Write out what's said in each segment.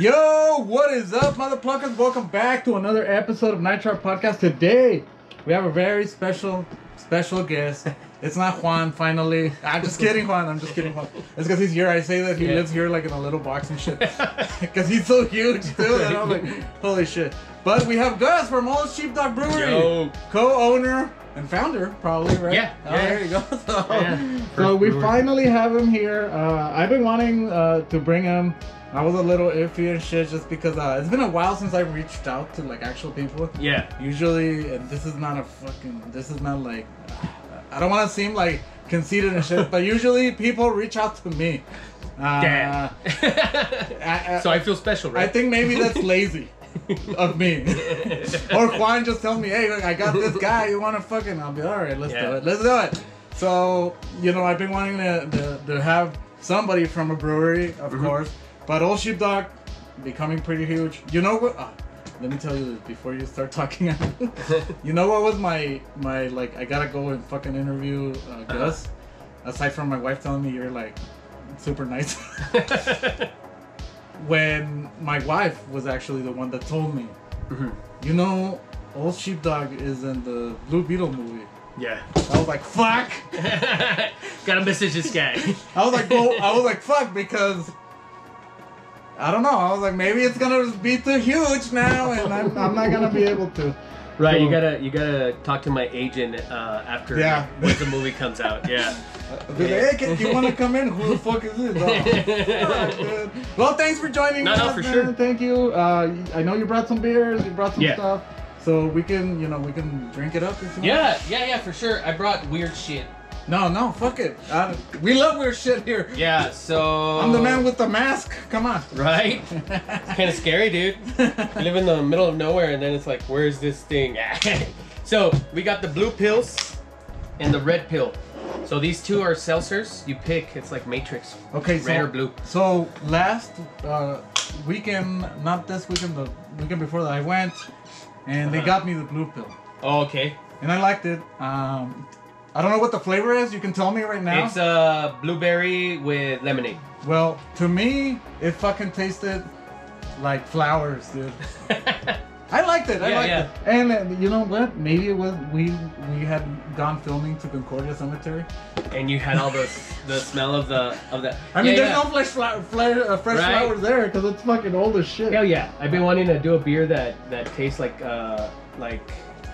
Yo, what is up, motherfuckers? Welcome back to another episode of Nitro Podcast. Today, we have a very special guest. It's not Juan, finally. I'm just kidding, Juan. I'm just kidding, Juan. It's because he's here. I say that he lives here like in a little box and shit. Because he's so huge, too. And I'm like, holy shit. But we have Gus from Old Sheepdog Brewery. Yo. Co-owner and founder, probably, right? Yeah. There you go. So we finally have him here. I've been wanting to bring him. I was a little iffy and shit just because it's been a while since I've reached out to like actual people. Yeah. Usually, and this is not like, I don't want to seem like conceited and shit, but usually people reach out to me. Damn. So I feel special, right? I think maybe that's lazy of me. Or Juan just tell me, hey, look, I got this guy, you want to fucking, I'll be alright, let's do it. Let's do it. So, you know, I've been wanting to have somebody from a brewery, of course. But Old Sheepdog becoming pretty huge. You know what? Let me tell you this before you start talking. You know what was my like? I gotta go and fucking interview Gus. Aside from my wife telling me you're like super nice. When my wife was actually the one that told me, you know, Old Sheepdog is in the Blue Beetle movie. Yeah. I was like, fuck. Gotta message this guy. I was like, fuck, because I don't know. I was like, maybe it's gonna be too huge now, and I'm not gonna be able to. Right, so, you gotta talk to my agent after when the movie comes out. Yeah. Hey, you wanna come in? Who the fuck is this? Oh, well, thanks for joining us. No, for sure. Thank you. I know you brought some beers. You brought some stuff, so we can drink it up. If you want. Yeah, for sure. I brought weird shit. No, fuck it. We love weird shit here. Yeah, so I'm the man with the mask. Come on. Right? It's kind of scary, dude. You live in the middle of nowhere, and then it's like, where's this thing? So we got the blue pills and the red pill. So these two are seltzers. You pick. It's like Matrix. Okay, red or blue. So last weekend, not this weekend, the weekend before that, I went, and they got me the blue pill. Oh, okay. And I liked it. I don't know what the flavor is. You can tell me right now. It's blueberry with lemonade. Well, to me, it fucking tasted like flowers, dude. I liked it. I liked it. And you know what?Maybe it was we had gone filming to Concordia Cemetery, and you had all the smell of the. I mean, there's no fresh flowers there because it's fucking old as shit. Hell yeah! I've been wanting to do a beer that tastes like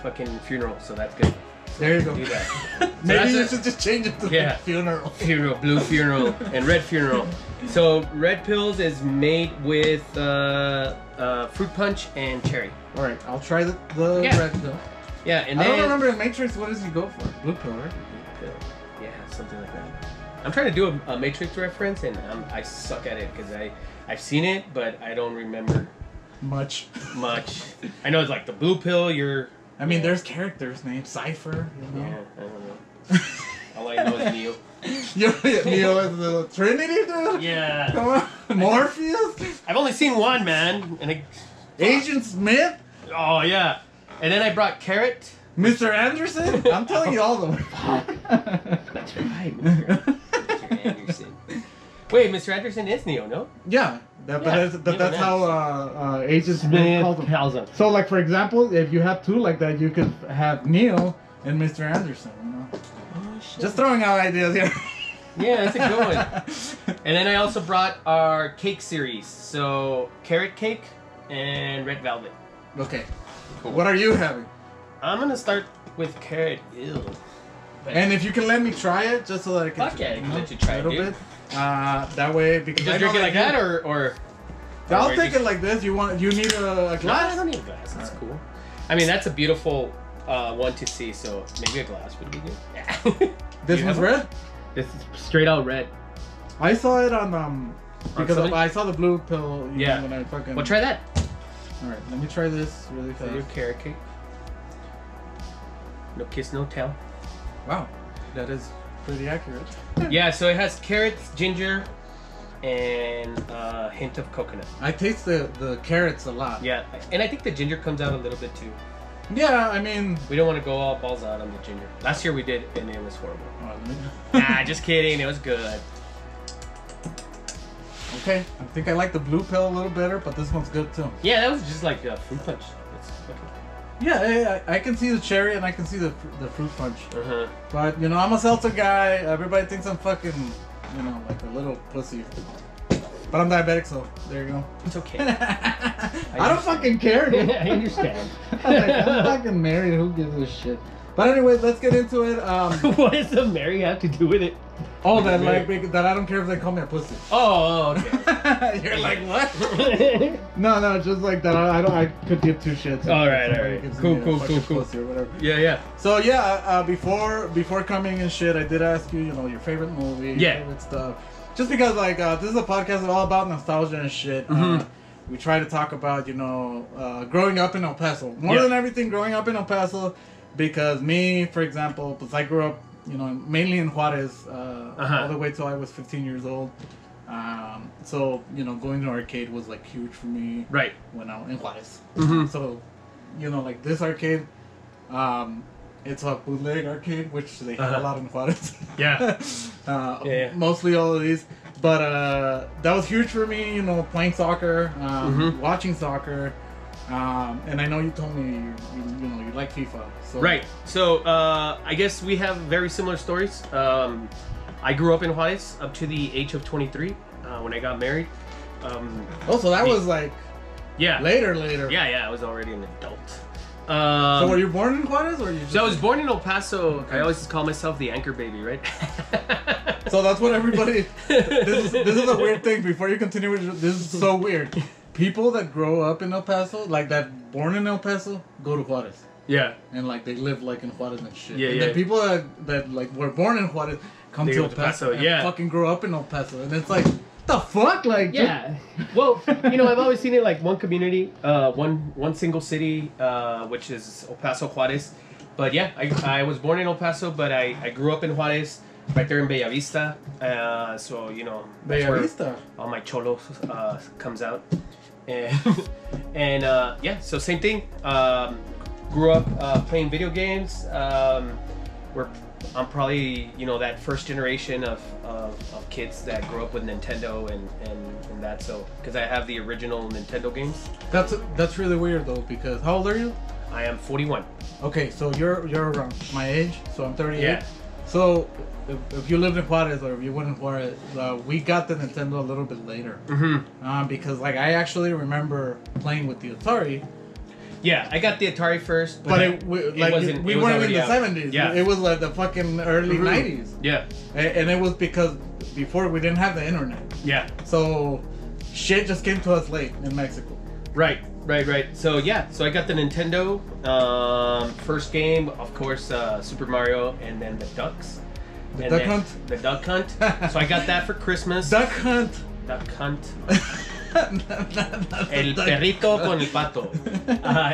fucking funeral, so that's good. There you go. Do that. So maybe you should just change it to funeral. Funeral, blue funeral, and red funeral. So red pills is made with fruit punch and cherry. All right, I'll try the red pill. Yeah, and I don't remember in Matrix. What does he go for? Blue pill, right? Blue pill. Yeah, something like that. I'm trying to do a Matrix reference, and I suck at it because I've seen it, but I don't remember much. I know it's like the blue pill. I mean, there's characters named Cypher. You know? Yeah, I don't know. All I know is Neo. Neo is the Trinity, dude? Yeah. Come on. Morpheus? I've only seen one, man. And Agent Smith? Oh, yeah. And then I brought Carrot. Mr. Anderson? I'm telling you all of them. That's right, Mr. Anderson. Wait, Mr. Anderson is Neo, no? Yeah. But that's how Agent Smith calls them. So, like, for example, if you have two like that, you could have Neo and Mr. Anderson, you know? Oh, shit. Just throwing out ideas here. Yeah, that's a good one. And then I also brought our cake series. So, carrot cake and red velvet. Okay. Cool. What are you having? I'm going to start with carrot. Ew. And if you can let me try it, just so that I can... Fuck yeah, I can let you try it, a little bit. That way, because just drink it like that, or I'll take it like this. You need a glass? No, I don't need a glass. That's cool. I mean, that's a beautiful one to see. So maybe a glass would be good. Yeah. This one's red. This is straight out red. I saw it on because I saw the blue pill. You know, when I fucking. Well, try that. All right, let me try this really fast. Your carrot cake. No kiss, no tell. Wow, that is pretty accurate. Yeah, so it has carrots, ginger, and a hint of coconut. I taste the carrots a lot. Yeah, and I think the ginger comes out a little bit too. Yeah, I mean... We don't want to go all balls out on the ginger. Last year we did, and it was horrible. Nah, just kidding. It was good. Okay, I think I like the blue pill a little better, but this one's good too. Yeah, that was just like a fruit punch. It's fucking... Yeah, I can see the cherry and I can see the fruit punch. Uh-huh. But, you know, I'm a seltzer guy. Everybody thinks I'm fucking, you know, like a little pussy. But I'm diabetic, so there you go. It's okay. I don't fucking care, dude. I understand. I'm fucking married. Who gives a shit? But anyway, let's get into it. What does the marry have to do with it? Oh, that that I don't care if they call me a pussy. Oh, okay. You're like, what? No, just like that. I could give two shits. All right. Cool. Pussy or whatever. Yeah. So yeah, before coming and shit, I did ask you, you know, your favorite movie, your favorite stuff. Just because like this is a podcast all about nostalgia and shit. We try to talk about, you know, growing up in El Paso. More than everything, growing up in El Paso. Because me, for example, because I grew up, you know, mainly in Juarez, all the way till I was 15 years old. So, you know, going to arcade was like huge for me. Right. When I was in Juarez. So, you know, like this arcade, it's a bootleg arcade, which they have a lot in Juarez. Mostly all of these. But that was huge for me, you know, playing soccer, watching soccer. And I know you told me you know you like FIFA. So. Right. So I guess we have very similar stories. I grew up in Juarez up to the age of 23 when I got married. So that was like later. Yeah, I was already an adult. So were you born in Juarez, or you? So I was born in El Paso. Okay. I always call myself the anchor baby, right? So that's what everybody. This is a weird thing. Before you continue with this, is so weird. People that grow up in El Paso, like that born in El Paso, go to Juarez. Yeah. And like they live like in Juarez and shit. Yeah, and then people that like were born in Juarez come to El Paso and fucking grow up in El Paso. And it's like, what the fuck? Like Well, you know, I've always seen it like one community, one single city, which is El Paso, Juarez. But yeah, I was born in El Paso, but I grew up in Juarez. Right there in Bella Vista, so you know, Bella Vista. All my cholos comes out, and yeah, so same thing. Grew up playing video games. I'm probably, you know, that first generation of kids that grew up with Nintendo and that. So because I have the original Nintendo games. That's really weird though, because how old are you? I am 41. Okay, so you're around my age, so I'm 38. Yeah. So, if you lived in Juarez or if you went in Juarez, we got the Nintendo a little bit later. Because, like, I actually remember playing with the Atari. Yeah, I got the Atari first. But we weren't in the 70s. Yeah. It was like the fucking early 90s. Yeah. And it was because before we didn't have the internet. Yeah. So, shit just came to us late in Mexico. Right. So yeah, so I got the Nintendo. First game, of course, Super Mario, and then the Ducks. The Duck Hunt. The Duck Hunt. So I got that for Christmas. Duck Hunt. El perrito con el pato.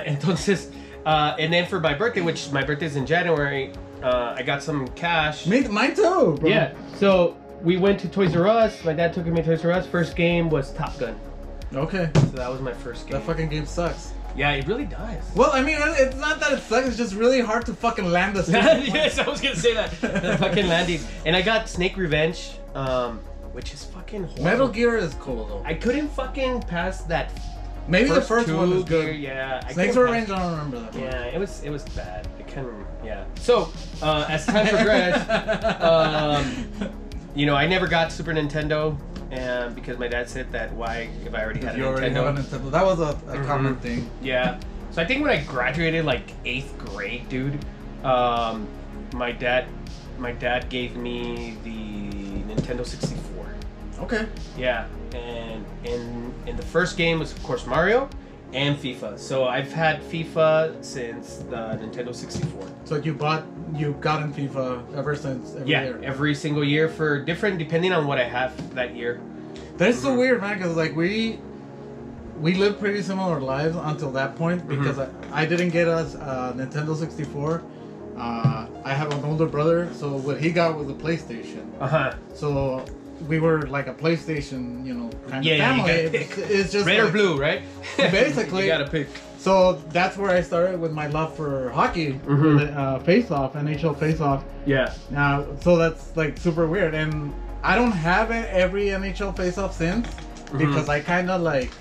Entonces, and then for my birthday, which my birthday's in January, I got some cash. Mine too, bro. Yeah. So we went to Toys R Us. My dad took me to Toys R Us. First game was Top Gun. Okay. So that was my first game. That fucking game sucks. Yeah, it really does. Well, I mean, it's not that it sucks. It's just really hard to fucking land the Yes, I was gonna say that. The fucking landing. And I got Snake Revenge, which is fucking horrible. Metal Gear is cool though. I couldn't fucking pass that. Maybe the first one is good. Yeah. Snake's Revenge, I don't remember that one. Yeah, it was bad. I can't remember. Yeah. So, as time progressed, you know, I never got Super Nintendo. And because my dad said that, why, if I already had a Nintendo. That was a common thing. Yeah. So I think when I graduated, like 8th grade, dude, my dad gave me the Nintendo 64. Okay. Yeah. And the first game was, of course, Mario and FIFA. So I've had FIFA since the Nintendo 64. So you got in FIFA ever since every year? Every single year for different, depending on what I have that year. That's so weird, man, because like we lived pretty similar lives until that point, because I didn't get us Nintendo 64. I have an older brother, so what he got was a PlayStation. So we were like a PlayStation, you know, kind of family. It's just red or blue, right? Basically, you gotta pick. So that's where I started with my love for hockey, face-off, NHL face-off. Yeah. So that's like super weird, and I don't have every NHL face-off since. because I kind of like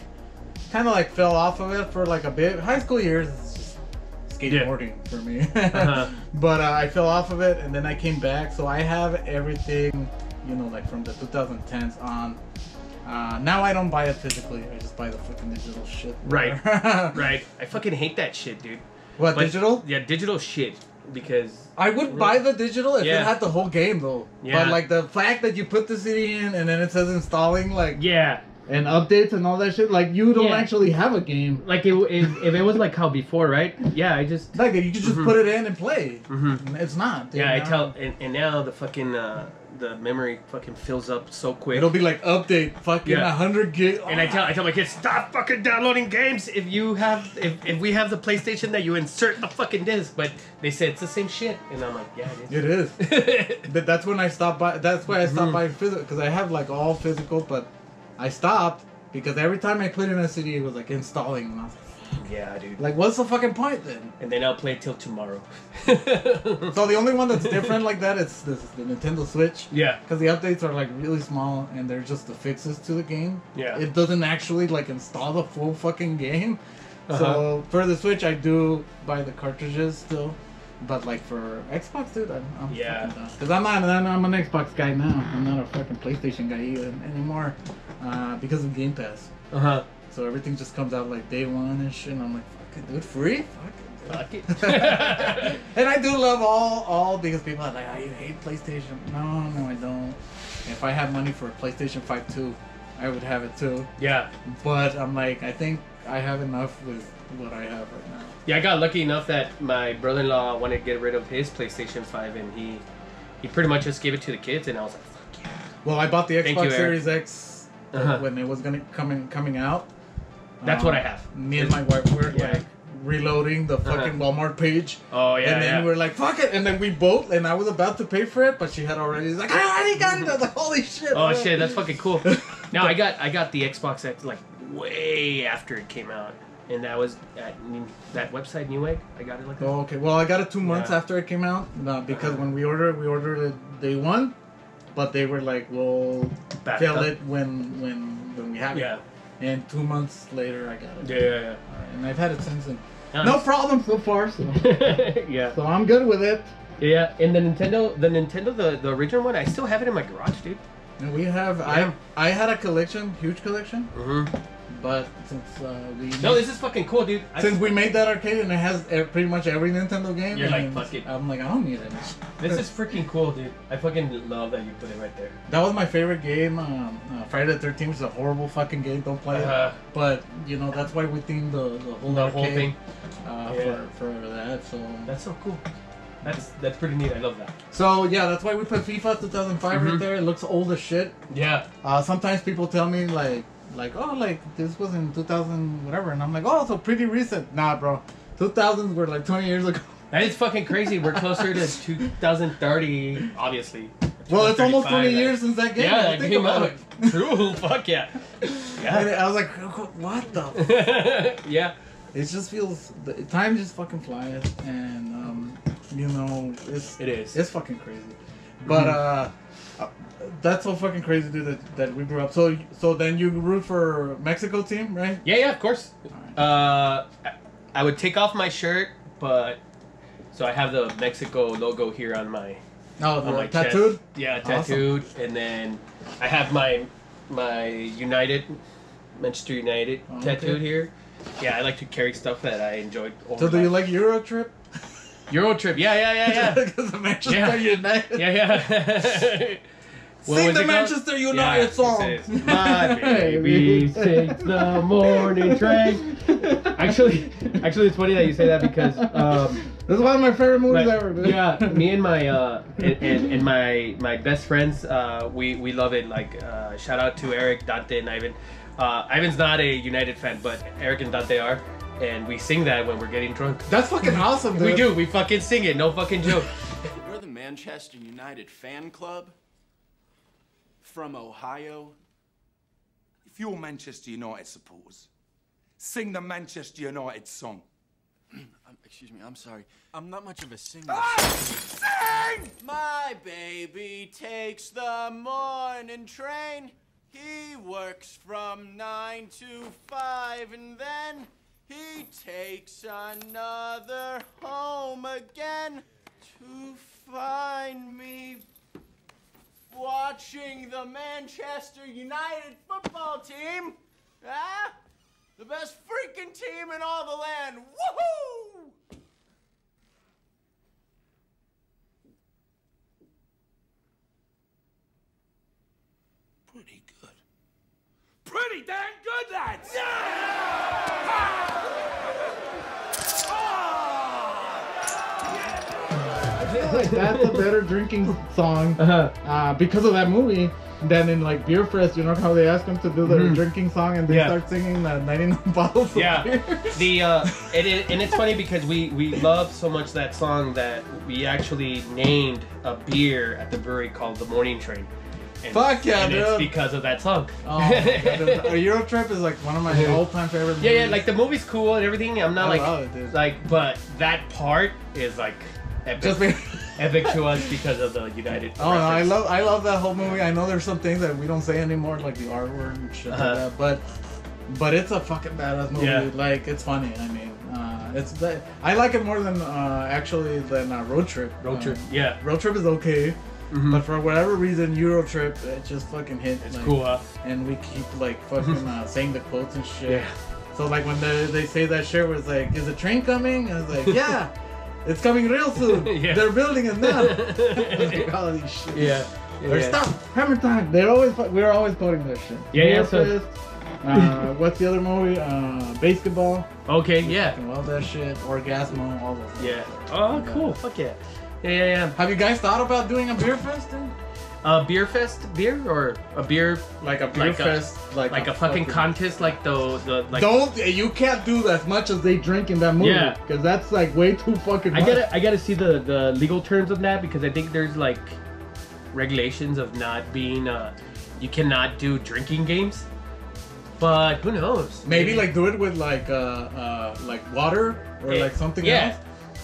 fell off of it for like a bit. High school years, it's just skateboarding for me. But I fell off of it, and then I came back. So I have everything, you know, like from the 2010s on. Now I don't buy it physically. I just buy the fucking digital shit. Right. Right. I fucking hate that shit, dude. What, digital? Yeah, digital shit. Because I would buy the digital if Yeah. it had the whole game though. Yeah. But like the fact that you put the CD in and then it says installing like yeah, and updates and all that shit, like you don't Yeah. actually have a game. like if it was like how before, right? Yeah, I just Like you could just put it in and play. It's not. Dude, yeah, I now. tell and now the fucking the memory fucking fills up so quick. It'll be like update fucking Yeah. 100 gig. And I tell my kids, stop fucking downloading games if if we have the PlayStation that you insert the fucking disc. But they say it's the same shit, and I'm like, yeah, it is. It is. But that's when I stopped by. That's why I stopped buying physical, because I have like all physical, but I stopped because every time I put in a CD, it was like installing, and I was Yeah, dude. like, what's the fucking point then? And then I'll play till tomorrow. So the only one that's different like that is the Nintendo Switch. Yeah. Because the updates are like really small and they're just the fixes to the game. Yeah. It doesn't actually like install the full fucking game. So for the Switch, I do buy the cartridges still. But like for Xbox, dude, I'm Yeah. fucking done. Because I'm an Xbox guy now. I'm not a fucking PlayStation guy even anymore. Because of Game Pass. So everything just comes out like day one and shit. And I'm like, fuck it, dude, free? Fuck it. Fuck it. And I do love all because people are like, oh, you hate PlayStation. No, I don't. If I had money for a PlayStation 5 too, I would have it too. Yeah. But I'm like, I think I have enough with what I have right now. Yeah, I got lucky enough that my brother-in-law wanted to get rid of his PlayStation 5, and he pretty much just gave it to the kids, and I was like, fuck yeah. Well, I bought the Thank Xbox you, Series X when it was coming out. That's what I have. Me and my wife were Yeah. like reloading the fucking Walmart page. Oh, yeah, And then we're like, fuck it. And then we both, and I was about to pay for it, but she had already, like, I already got it. I was like, holy shit. Oh, man. shit, that's fucking cool. Now, I got the Xbox X, like, way after it came out. And that was at that website, Newegg. I got it like that. Oh, okay. Well, I got it 2 months Yeah. after it came out. Because when we ordered it day one. But they were like, we'll Backed fill up. it when we have Yeah. it. And 2 months later, I got it. Yeah. And I've had it since then. Nice. No problem so far. So. Yeah. So I'm good with it. Yeah, and the Nintendo, the original one, I still have it in my garage, dude. And we have, Yeah. I had a collection, huge collection. Mm-hmm. But since No, this is fucking cool, dude. since we made that arcade and it has pretty much every Nintendo game, You're like, and fuck it. I'm like, I don't need it. This is freaking cool, dude. I fucking love that you put it right there. That was my favorite game. Friday the 13th is a horrible fucking game. Don't play it. But you know that's why we themed the whole arcade, whole thing. for that. So That's so cool. That's pretty neat. I love that. So yeah, that's why we put FIFA 2005 right there. It looks old as shit. Yeah. Sometimes people tell me like oh, like this was in 2000 whatever, and I'm like, oh, so pretty recent. Nah, bro, 2000s were like 20 years ago. That is fucking crazy. We're closer to 2030, obviously. Well, it's almost 20 2035, years since that game. Yeah, I that think came about out. it. True. Fuck yeah. And Yeah. I was like, what the? Yeah. It just feels time just fucking flies, and you know It is. it's fucking crazy. But that's so fucking crazy, dude. That we grew up. So then you root for Mexico team, right? Yeah, of course. I would take off my shirt, but so I have the Mexico logo here on my Oh, on my tattooed. chest. Yeah, tattooed, and then I have my Manchester United tattooed here. Yeah, I like to carry stuff that I enjoyed. So do you like Euro Trip? Euro Trip? Yeah. Because of Manchester United. Yeah. Sing the Manchester United song. It says, my baby takes the morning train. Actually, it's funny that you say that because this is one of my favorite movies ever, dude. Yeah, me and my and my best friends, we love it. Like shout out to Eric, Dante, and Ivan. Ivan's not a United fan, but Eric and Dante are, and we sing that when we're getting drunk. That's fucking awesome, dude. We do. We fucking sing it. No fucking joke. You're the Manchester United fan club from Ohio. If you're Manchester United supporters, sing the Manchester United song. Excuse me, I'm sorry. I'm not much of a singer. Sing! My baby takes the morning train. He works from 9 to 5 and then he takes another home again to find me watching the Manchester United football team. Ah, the best freaking team in all the land. Woohoo! Pretty good. Pretty damn good, lads! I feel like that's a better drinking song because of that movie than in like Beer Fest. You know how they ask them to do their drinking song and they start singing the 99 bottles of beer. And it's funny because we love so much that song that we actually named a beer at the brewery called the Morning Train. And, Fuck yeah, and dude! It's because of that song. Oh, a Euro Trip is like one of my all-time favorite movies. Yeah, like the movie's cool and everything. I'm not but that part is like epic. Epic to us because of the United. Oh no, I love that whole movie. I know there's some things that we don't say anymore, like the R word and shit like that. But it's a fucking badass movie. Yeah. Like it's funny. I mean, I like it more than Road Trip. Road Trip. Yeah. Road Trip is okay. But for whatever reason, Euro Trip, it just fucking hit. It's cool, huh? And we keep like fucking saying the quotes and shit. Yeah. So like when they say that shit where it's like, is the train coming? And it's like, yeah, it's coming real soon. Yeah. They're building it now. Like, all these shit. Yeah. Or stop, hammer time. We're always quoting that shit. Yeah, Fist, what's the other movie? Basketball. Okay, I yeah. fucking love that shit. Orgasmo, all those. Yeah. Oh, cool. Fuck yeah. Yeah. Have you guys thought about doing a beer fest? Dude? Beer fest beer or a beer Like a beer fest, like a fucking contest, like the like. You can't do as much as they drink in that movie. Yeah. Because that's like way too fucking much. I gotta see the legal terms of that because I think there's like regulations of not being you cannot do drinking games. But who knows? Maybe like do it with like water or like something else.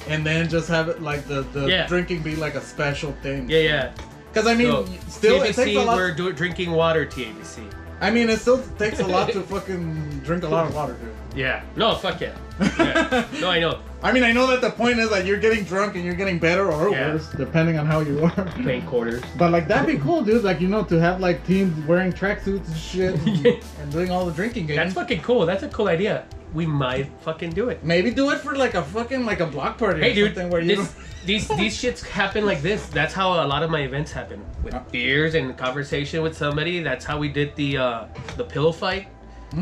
And then just have it like the drinking be like a special thing. Yeah. Because I mean, So, still TABC, it takes a lot. we're drinking water, TABC. I mean, it still takes a lot to fucking drink a lot of water, dude. Yeah. No, fuck yeah. No, I know. I mean, I know that the point is that you're getting drunk and you're getting better or worse, depending on how you are. Paying quarters. But like that'd be cool, dude. Like to have like teams wearing tracksuits and shit and doing all the drinking games. That's fucking cool. That's a cool idea. We might fucking do it. Maybe do it for like a fucking like a block party. Hey, or dude. something where you These shits happen like this. That's how a lot of my events happen with beers and conversation with somebody. That's how we did the pillow fight,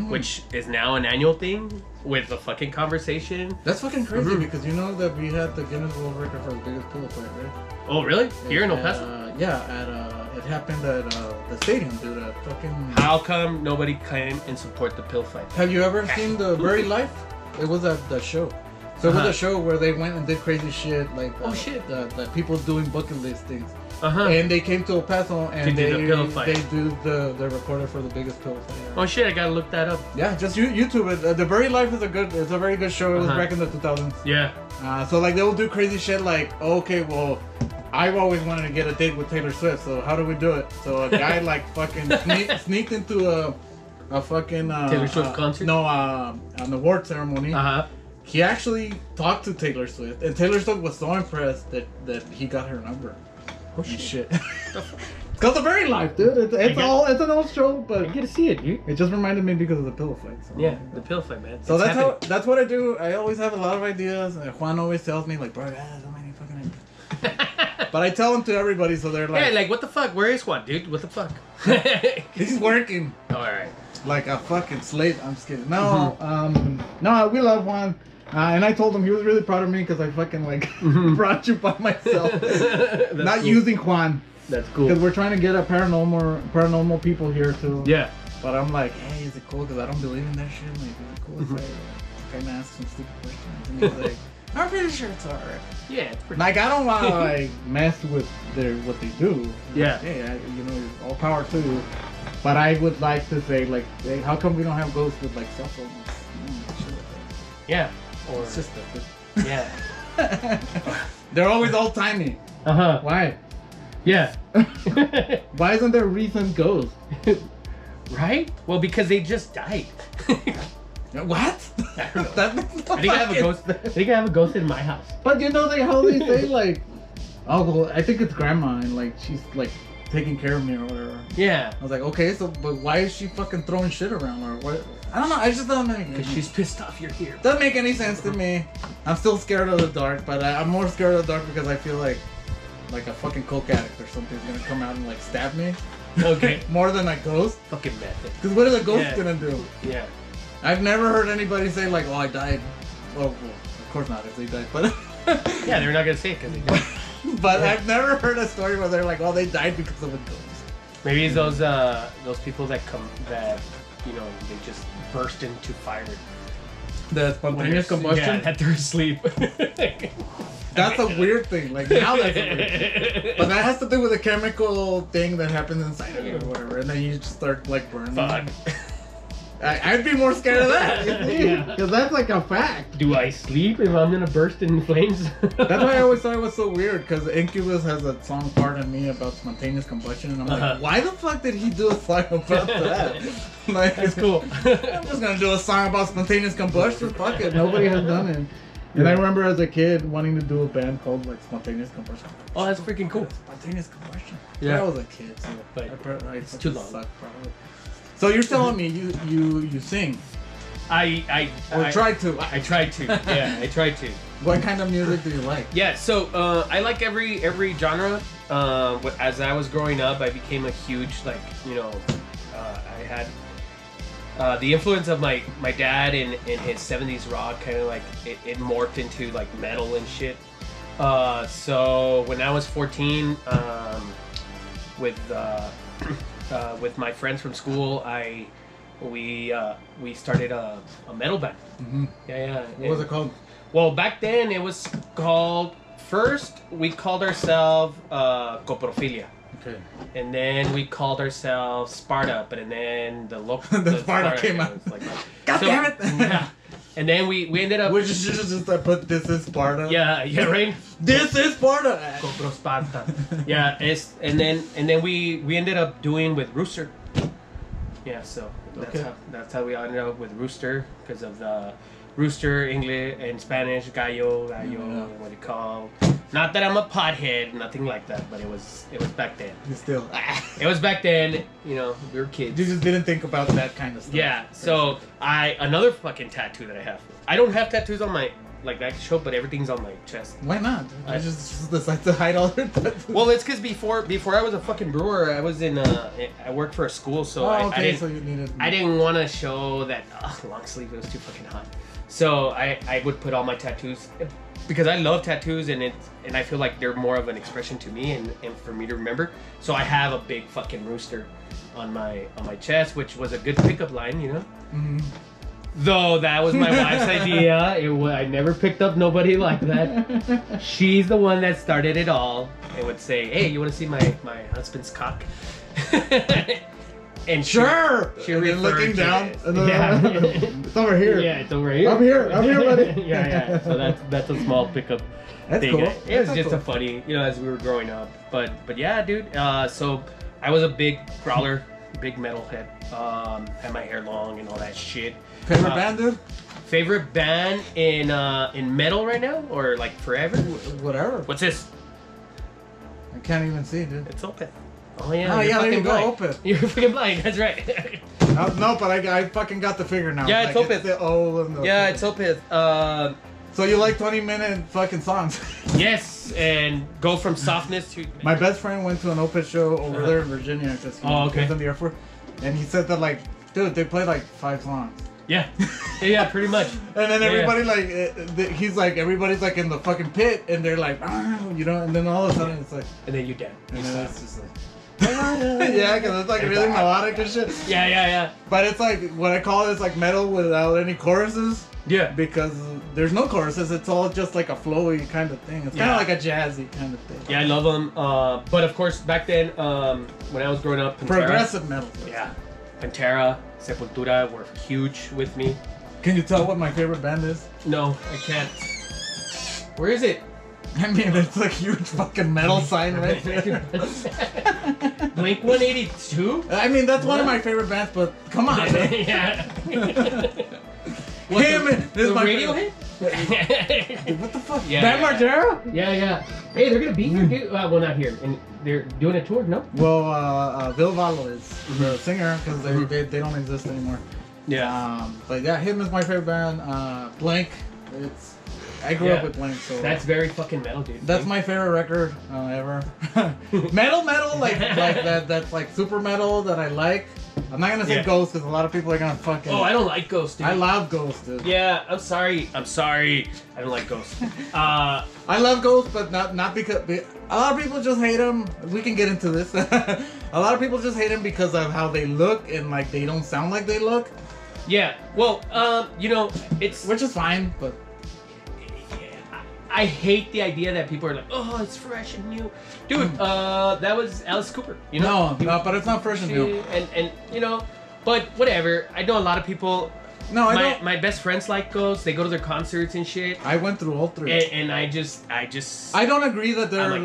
which is now an annual thing with the fucking conversation. That's fucking crazy because you know that we had the Guinness World Record for the biggest pillow fight, right? Oh, really? Here in El Paso? It happened at the stadium, dude. Fucking. How come nobody came and support the pill fight? Have you ever seen the Brewery Life? It was at the show. So it was a show where they went and did crazy shit, like the people doing bucket list things. And they came to El Paso and they do the recorder for the biggest pillow fight. Oh shit! I gotta look that up. Yeah, just YouTube it. The Brewery Life is it's a very good show. It was back in the 2000s. Yeah. So like they'll do crazy shit like, okay, well, I've always wanted to get a date with Taylor Swift, so how do we do it? So a guy like fucking sneaked into a fucking Taylor Swift concert? No, an award ceremony. He actually talked to Taylor Swift, and Taylor Swift was so impressed that he got her number. Oh shit! It's called The Very Life, dude. It's an old show, but I get to see it, dude. It just reminded me because of the pillow fight. So. Yeah, the pill fight, man. So that's what I do. I always have a lot of ideas. Juan always tells me like, bro, I got so many fucking ideas. But I tell them to everybody, so they're like, hey, like what the fuck? Where is Juan, dude? What the fuck? He's working. Oh, all right. Like a fucking slave. I'm just kidding. No, no, we love Juan. And I told him he was really proud of me because I fucking like brought you by myself. Not cool. Using Juan. That's cool. Because we're trying to get a paranormal people here too. Yeah. But I'm like, hey, is it cool? Because I don't believe in that shit. Like, is it cool if I kind of ask some stupid questions? And he's like, I'm pretty sure it's alright. Yeah, it's pretty. Like I don't want to like mess with what they do. Yeah. Hey, all power to you. But I would like to say like, hey, how come we don't have ghosts with like cell phones? Shit like that. Yeah. Or it's just yeah. They're always all tiny. Why? Yeah. Why isn't there recent ghosts? Right? Well, because they just died. What? I don't know. That makes no I think I have a fucking- ghost. I think I have a ghost in my house. But you know how they say like, oh, well, I think it's grandma and like she's like taking care of me or whatever. Yeah. I was like, okay, so but why is she fucking throwing shit around or what? I don't know. I just don't make. Because she's pissed off you're here. Doesn't make any sense to me. I'm still scared of the dark, but I'm more scared of the dark because I feel like a fucking coke addict or something's gonna come out and like stab me. Okay. More than a ghost. Fucking method. Because what is a ghost Yeah. gonna do? Yeah. I've never heard anybody say like, oh, I died. Well, of course not if they died, but Yeah, they're not gonna say it because they died. but I've never heard a story where they're like, oh, they died because of a ghost. Maybe it's those people that you know, they just burst into fire. The spontaneous combustion. Yeah, that they're asleep. That's a weird thing. Like now that's a weird thing. But that has to do with a chemical thing that happens inside of you or whatever, and then you just start like burning. Fuck. I'd be more scared of that. Yeah. Because that's like a fact. Do I sleep if I'm gonna burst in flames? That's why I always thought it was so weird, because Incubus has a song Pardon Me about spontaneous combustion, and I'm like, why the fuck did he do a song about that? Like, That's cool. I'm just gonna do a song about spontaneous combustion. Fuck it, nobody has done it. And I remember as a kid wanting to do a band called like Spontaneous Combustion. Oh, that's freaking cool. Spontaneous Combustion. Yeah. I was a kid, so But it's too long. Probably. So you're telling me you sing I try to? I tried to. Yeah, I tried to. What kind of music do you like? Yeah, so I like every genre. As I was growing up, I became a huge I had the influence of my dad in his 70s rock, kind of like it morphed into like metal and shit. So when I was 14, with my friends from school, we started a metal band. Mm-hmm. Yeah. What was it called? Well, back then it was called. First, we called ourselves Coprophilia. Okay. And then we called ourselves Sparta, but then the local The Sparta came out. Like, God damn it! Yeah. And then we ended up. We just put this is Sparta. Yeah, right. This is Sparta. Copro Sparta. Yeah, and then we ended up doing with Rooster. Yeah, so that's how we ended up with Rooster, because of the Rooster, English and Spanish, gallo, what you call. Not that I'm a pothead, nothing like that, but it was back then. Still. It was back then, we were kids. You just didn't think about that kind of stuff. Yeah, so another fucking tattoo that I have. I don't have tattoos on my, like that show, but everything's on my chest. Why not? I just decide to hide all your tattoos. Well, it's because before I was a fucking brewer, I was I worked for a school, so so you needed. I didn't want to show that long sleeve. It was too fucking hot. So I would put all my tattoos, because I love tattoos, and I feel like they're more of an expression to me and for me to remember. So I have a big fucking rooster on my chest, which was a good pickup line, Mm-hmm. Though that was my wife's idea. I never picked up nobody like that. She's the one that started it all. And would say, "Hey, you want to see my husband's cock?" And Sure. She and then referred looking to down. it. And then, Yeah. It's over here. Yeah, it's over here. I'm here, buddy. yeah. So that's a small pickup. That's thing. cool. It was That's just cool. a funny, as we were growing up. But yeah, dude. So I was a big growler, big metalhead. Had my hair long and all that shit. Favorite band, dude? Favorite band in metal right now, or like forever? Whatever. What's this? I can't even see, dude. It's Opeth. Oh yeah. Oh, you're yeah, there fucking you go, blind. Opeth. You're fucking blind. That's right. No, but I fucking got the figure now. Yeah, it's Opeth. the O and the Yeah, it's Opeth. So you like 20-minute fucking songs? Yes, and go from softness to. My best friend went to an Opeth show over there in Virginia because he okay. was in the Air Force, and he said that like, dude, they played like 5 songs. Yeah, yeah, pretty much. And then everybody he's like, everybody's like in the fucking pit, and they're like, and then all of a sudden it's like, And then you dead. and then it's just like, yeah, because it's like really melodic and shit. Yeah. But it's like what I call it is like metal without any choruses. Yeah. Because there's no choruses, it's all just like a flowy kind of thing. It's kind of like a jazzy kind of thing. Yeah, I love them. But of course, back then, when I was growing up, Pantera, Progressive metal. Yeah, Pantera, Sepultura were huge with me. Can you tell what my favorite band is? No, I can't. Where is it? I mean, it's a huge fucking metal sign right there. Blink 182? I mean, that's one of my favorite bands, but come on. Yeah. What, Him the radio hit? What the fuck? Yeah, Bam Margera? Yeah. Hey, they're gonna be here, dude. Well, not here, and they're doing a tour, no? Well, Bill Valo is the singer because they don't exist anymore. Yeah. But yeah, him is my favorite band. Blink, I grew up with Blink, so that's very fucking metal, dude. that's my favorite record ever. metal, like that. That's like super metal that I like. I'm not gonna say Ghost because a lot of people are gonna fucking. Oh, I don't like Ghost, dude. I love Ghost, dude. Yeah, I'm sorry. I don't like Ghost. I love Ghost, but not because a lot of people just hate him. We can get into this. A lot of people just hate him because of how they look and like they don't sound like they look. Yeah. Well, it's which is fine, but I hate the idea that people are like, oh, it's fresh and new, dude. That was Alice Cooper. You know? No, but it's not fresh and new. And but whatever. I know a lot of people. No, I don't. My best friends like Ghost. They go to their concerts and shit. I went through all three. And I don't agree that they're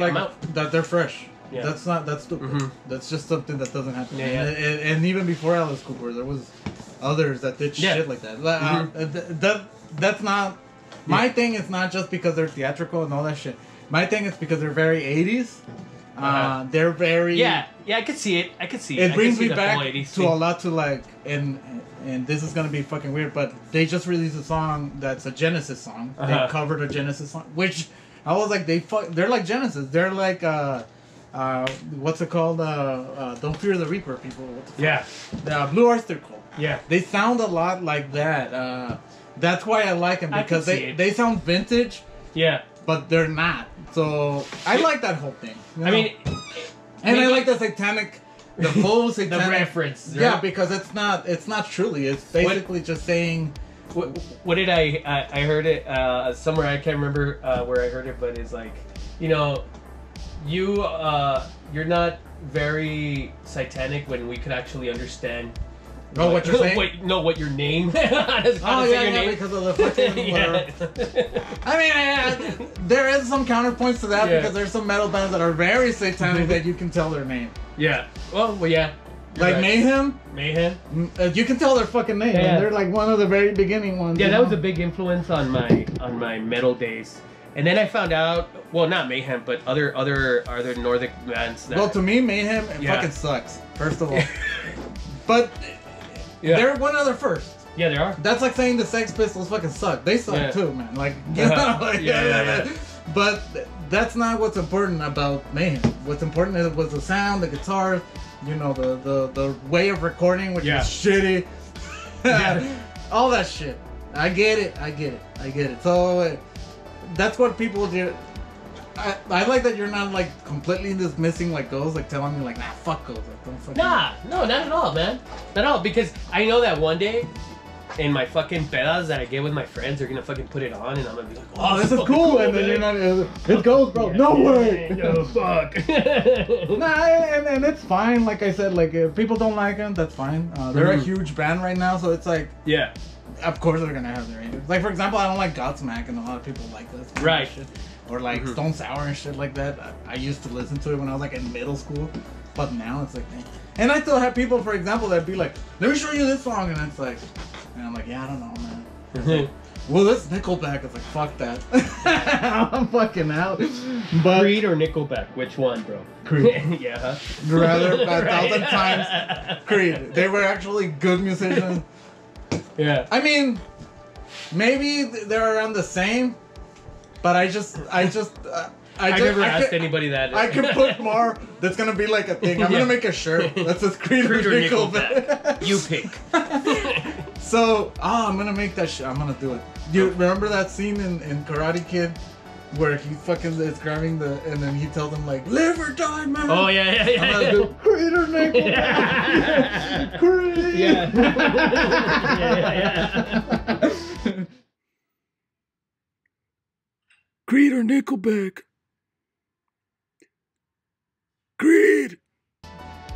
that they're fresh. Yeah. That's stupid. Mm-hmm. That's just something that doesn't happen. Yeah. And even before Alice Cooper, there was others that did shit like that. That's not. My thing is not just because they're theatrical and all that shit. My thing is because they're very 80s. They're very... Yeah, I could see it. It brings me back to a lot to like... And this is going to be fucking weird, but they just released a song that's a Genesis song. They covered a Genesis song, which I was like, they're like Genesis. They're like... what's it called? Don't Fear the Reaper, people. What the fuck? Blue Oyster Cult. Yeah. They sound a lot like that. That's why I like them, because they sound vintage. Yeah. But they're not. So I like that whole thing. You know? I mean, and I like the full satanic the reference. Right? Yeah, because it's not truly. It's basically just saying. What did I heard it somewhere, I can't remember where I heard it, but it's like, you're not very satanic when we could actually understand. Oh, what you're saying? What your name? Because of the fucking whatever. I mean, there is some counterpoints to that because there's some metal bands that are very satanic that you can tell their name. Yeah. Well, yeah. Like right. Mayhem. You can tell their fucking name. Yeah. They're like one of the very beginning ones. Yeah, that was a big influence on my metal days. And then I found out, well, not Mayhem, but other Nordic bands. Well, to me, Mayhem fucking sucks. First of all, but. Yeah. They're one of the first. Yeah, they are. That's like saying the Sex Pistols fucking suck. They suck too, man. Like, But that's not what's important about Mayhem. What's important was the sound, the guitars, the way of recording, which is shitty. All that shit. I get it. So that's what people do. I like that you're not like completely dismissing like Ghost, like telling me like, nah, fuck Ghost. Like, don't fucking no, not at all, man. Not at all, because I know that one day in my fucking pedas that I get with my friends, they're gonna fucking put it on and I'm gonna be like, oh, this is cool, and then you're not, it goes, bro. No way. No, fuck. Nah, and it's fine. Like I said, like if people don't like them, that's fine. They're a huge band right now, so it's like, yeah. Of course they're gonna have their haters. Like for example, I don't like Godsmack, and a lot of people like this. Right. Shit. Or like Stone Sour and shit like that. I used to listen to it when I was like in middle school, but now it's like, man. And I still have people, for example, that'd be like, "Let me show you this song," and it's like, and I'm like, "Yeah, I don't know, man." Like, well, this Nickelback. It's like, fuck that. I'm fucking out. But Creed or Nickelback? Which one, bro? Creed. Yeah. Rather 1,000 times Creed. They were actually good musicians. Yeah. I mean, maybe they're around the same. But I never asked anybody that. I could put more. That's gonna be like a thing. I'm gonna make a shirt that says Creed or Nickelback. You pick. So, I'm gonna make that shit. I'm gonna do it. You remember that scene in Karate Kid where he fucking is grabbing and then he tells him like, "Live or die, man." Oh yeah. I'm gonna do Creed or Nickelback. Creed. Yeah. Creed or Nickelback? Creed!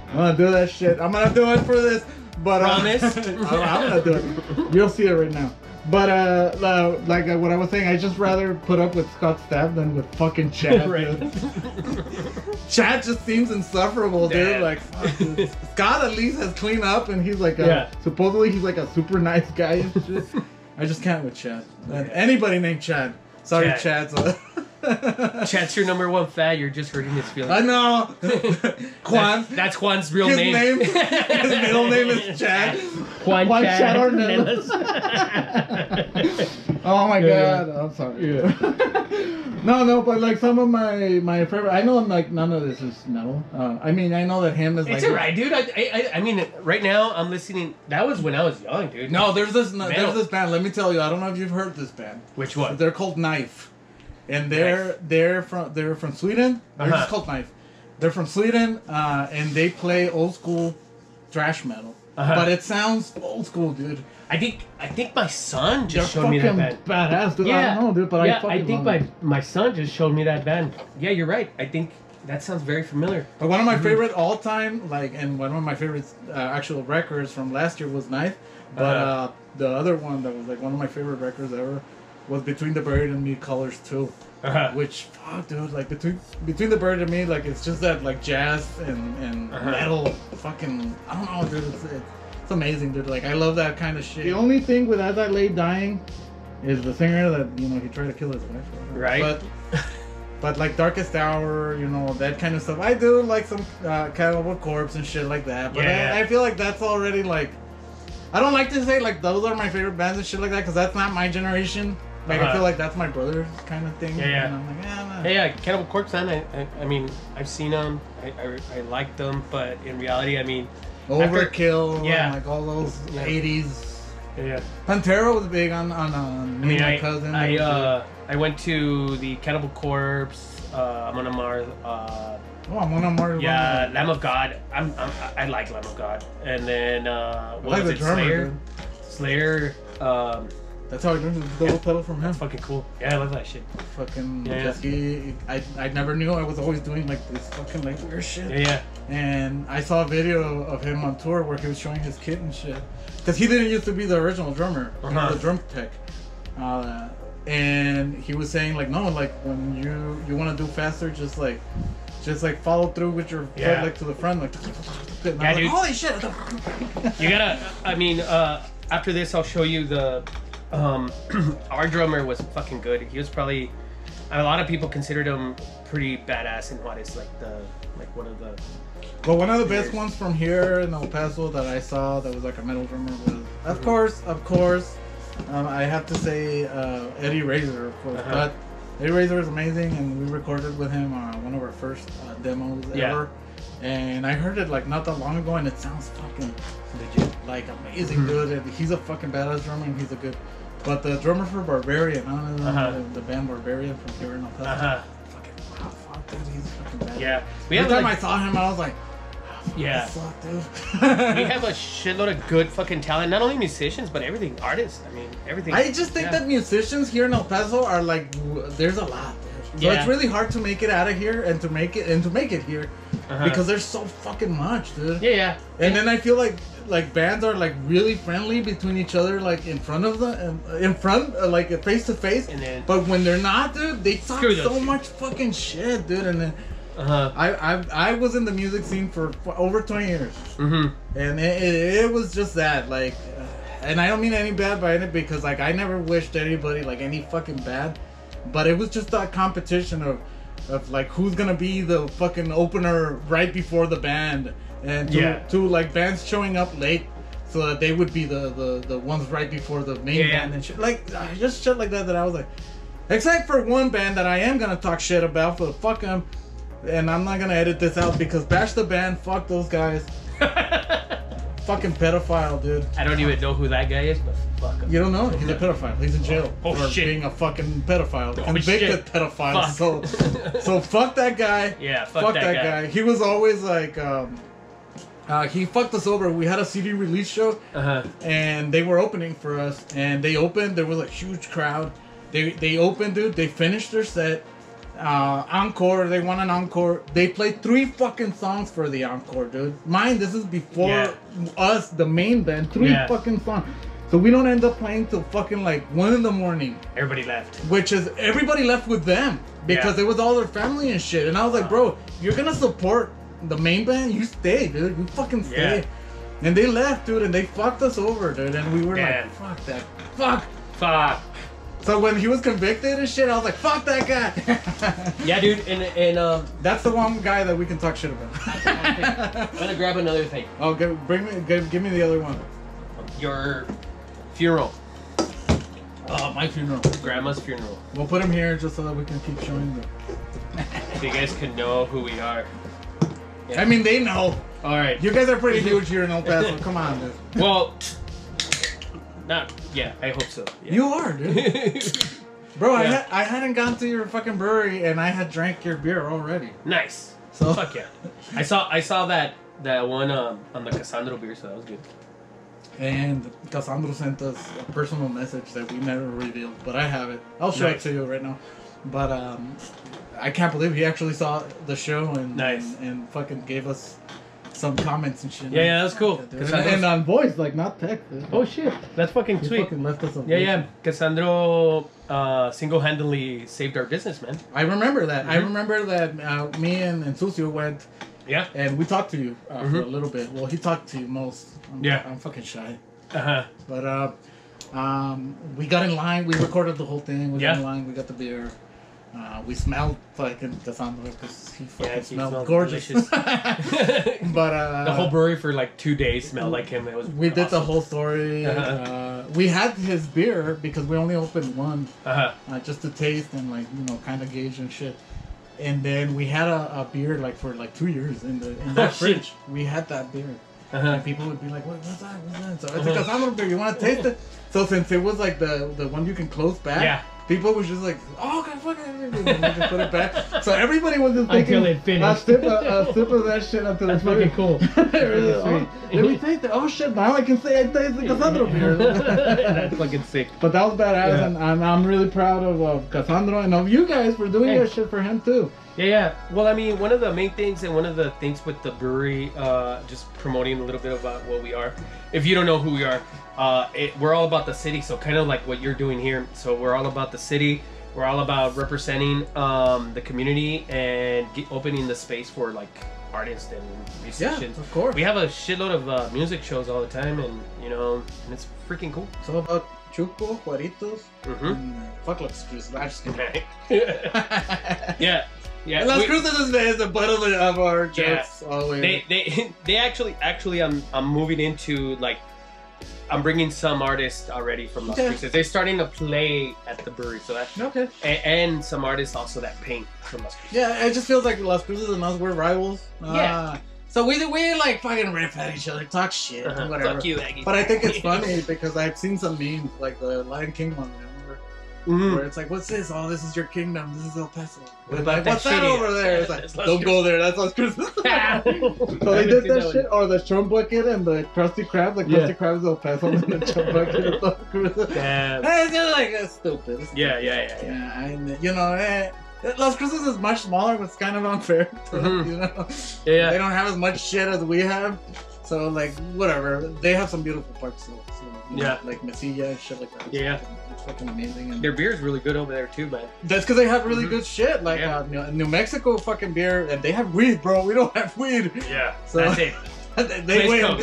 I'm gonna do that shit. I'm gonna do it for this, but promise? I'm gonna do it. You'll see it right now. But like what I was saying, I just rather put up with Scott Stapp than with fucking Chad. Right. Chad just seems insufferable, dude. Damn. Like, fuck, dude. Scott at least has cleaned up, and he's like, supposedly he's like a super nice guy and shit. I just can't with Chad. Anybody named Chad. Sorry, Chad. Chad's your number one fan. You're just hurting his feelings. I know. Juan. That's Juan's real name. His middle name is Chad. Juan Chad Ornelas. Oh my god. I'm sorry. Yeah. No, but like some of my favorite. I know like none of this is metal. I mean, I know that him is. It's like, alright, dude. I mean, right now I'm listening. That was when I was young, dude. No, there's this band. Let me tell you. I don't know if you've heard this band. Which one? They're called Knife. And they're from Sweden. They're just called Knife. They're from Sweden, and they play old school thrash metal. But it sounds old school, dude. I think my son just showed me that band. Badass, dude. Yeah, I don't know, dude, but I think my son just showed me that band. Yeah, you're right. I think that sounds very familiar. But one of my favorite all time, and one of my favorite actual records from last year was Knife. But the other one that was like one of my favorite records ever was Between the Buried and Me, Colors 2. Which, fuck, dude, like between the Buried and Me, like it's just that like jazz and metal, fucking, I don't know, dude. It's amazing, dude. Like I love that kind of shit. The only thing with As I Lay Dying is the singer that he tried to kill his wife. Right. But like Darkest Hour, that kind of stuff. I do like some Cannibal Corpse and shit like that. But I feel like that's already like, I don't like to say like those are my favorite bands and shit like that because that's not my generation. Like I feel like that's my brother's kind of thing. Yeah. And I'm like, nah. Hey, Cannibal Corpse, man. I mean, I've seen them. I like them, but in reality, I mean, Overkill. And like all those 80s. Yeah. Pantera was big on me and my cousin. I went to the Cannibal Corpse. Amon Amarth. Amon Amarth. Yeah, Lamb of God. I like Lamb of God. And then what was it? Drummer, Slayer. That's how I learned the double pedal from him. That's fucking cool. Yeah, I love that shit. Fucking I never knew I was always doing like this fucking like weird shit. Yeah. And I saw a video of him on tour where he was showing his kit and shit. Because he didn't used to be the original drummer. He was the drum tech. And he was saying like, no, like when you want to do faster, just like follow through with your foot like to the front, like. And yeah, dude. Like, holy shit! You gotta. I mean, after this, I'll show you the. Our drummer was fucking good. He was probably. A lot of people considered him pretty badass in Juarez, like one of the. Well, one of the best ones from here in El Paso that I saw that was like a metal drummer was, of course. I have to say Eddie Razor, of course. But Eddie Razor is amazing, and we recorded with him one of our first demos ever. And I heard it like not that long ago, and it sounds fucking legit, like amazing good. And he's a fucking badass drummer, and he's a good. But the drummer for Barbarian, I don't know the band Barbarian from here in El Paso. Fucking wow, fuck, dude, he's fucking badass. Yeah, every time I saw him, I was like. Yeah, fuck, dude. We have a shitload of good fucking talent. Not only musicians, but everything. Artists. I mean, everything. I just think that musicians here in El Paso are like, there's a lot. So it's really hard to make it out of here and to make it here because there's so fucking much, dude. Yeah. And then I feel like bands are like really friendly between each other, like in front of like face to face. But when they're not, dude, they talk so much fucking shit, dude. And then. I was in the music scene for over 20 years, and it was just that, like, and I don't mean any bad by it because like I never wished anybody like any fucking bad, but it was just that competition of like who's gonna be the fucking opener right before the band, and to like bands showing up late so that they would be the ones right before the main band and shit, like just shit like that I was like, except for one band that I am gonna talk shit about, but fuck them. And I'm not gonna edit this out because Bash the Band, fuck those guys. Fucking pedophile, dude. I don't even know who that guy is, but fuck him. You don't know? He's a pedophile. He's in jail for being a fucking pedophile. Convicted pedophile. Fuck. So fuck that guy. Yeah, fuck that guy. He was always like, he fucked us over. We had a CD release show, and they were opening for us. And they opened. There was a huge crowd. They opened, dude. They finished their set. Encore, they won an encore. They played 3 fucking songs for the encore, dude. Mind, this is before us, the main band. 3 fucking songs. So we don't end up playing till fucking like 1 in the morning. Everybody left. Which is, everybody left with them. because it was all their family and shit. And I was like, bro, you're gonna support the main band? You stay, dude. You fucking stay. Yeah. And they left, dude, and they fucked us over, dude. And we were like, fuck that. Fuck. So when he was convicted and shit, I was like, fuck that guy. Yeah, dude, and that's the one guy that we can talk shit about. I'm gonna grab another thing. Oh, give me the other one. Your funeral. Oh, my funeral. Grandma's funeral. We'll put him here just so that we can keep showing them. So you guys can know who we are. Yeah. I mean, they know. All right. You guys are pretty huge here in El Paso. Come on, dude. Well, yeah, I hope so. Yeah. You are, dude. Bro, Yeah. I hadn't gone to your fucking brewery and I had drank your beer already. Nice. So Fuck yeah. I saw that one on the Cassandro beer, so that was good. And Cassandro sent us a personal message that we never revealed, but I have it. I'll show it to you right now. But I can't believe he actually saw the show and fucking gave us some comments and shit. Yeah, that's cool. And on voice, like not text. Dude. Oh shit, that's fucking He sweet. fucking left us a Yeah. Cassandro single-handedly saved our business, man. I remember that. I remember that me and Sucio went. Yeah. And we talked to you for a little bit. Well, he talked to you most. I'm fucking shy. But we got in line. We recorded the whole thing. We got in line. We got the beer. We smelled fucking Cassandro because he fucking smelled gorgeous. But the whole brewery for like 2 days smelled like him. It was we did the whole story. We had his beer because we only opened one just to taste and like kind of gauge and shit. And then we had a beer like for like 2 years in that fridge. We had that beer. And people would be like, what's that? So it's a Cassandro beer. You want to taste it? So since it was like the one you can close back, people was just like, oh, okay, fuck it. And we just put it back. So everybody was just thinking, until it finished. A sip of that shit until That's it's finished. fucking cool. Let me taste it. Oh shit, now I can say I taste the Cassandro beer. That's fucking sick. But that was badass, and I'm really proud of Cassandro and of you guys for doing that shit for him too. Yeah. Well, I mean, one of the main things and one of the things with the brewery, just promoting a little bit about what we are. If you don't know who we are, we're all about the city. So kind of like what you're doing here. So we're all about the city. We're all about representing the community and opening the space for like artists and musicians. Yeah, of course. We have a shitload of music shows all the time, and and it's freaking cool. It's all about Chuco, Juaritos, and fuck Las Cruces. I'm just kidding. Yeah. Las Cruces is the butt of our jokes always. They actually I'm moving into like I'm bringing some artists already from Las Cruces. They're starting to play at the brewery, so that's okay. And some artists also that paint from Las Cruces. Yeah, it just feels like Las Cruces and us, we're rivals. So we like fucking riff at each other, talk shit, whatever. Fuck you, Aggie. But I think it's funny because I've seen some memes like the Lion King one, remember? Where it's like, what's this? Oh, this is your kingdom. This is El Paso. Like, what's that over there? It's like, don't go there. That's Las Cruces. So they did that shit. Or the chum bucket and the Krusty Krab. The Krusty Krab is El Paso and the chum bucket is Las Cruces. Damn. It's just like, that's stupid. Yeah. And, Las Cruces is much smaller, but it's kind of unfair. Yeah. They don't have as much shit as we have. So, like, whatever. They have some beautiful parts, like Mesilla and shit like that. Yeah. It's fucking amazing. And their beer is really good over there, too, man. that's because they have really good shit. Like, New Mexico fucking beer, and they have weed, bro. We don't have weed. Yeah. So, that's it. they win.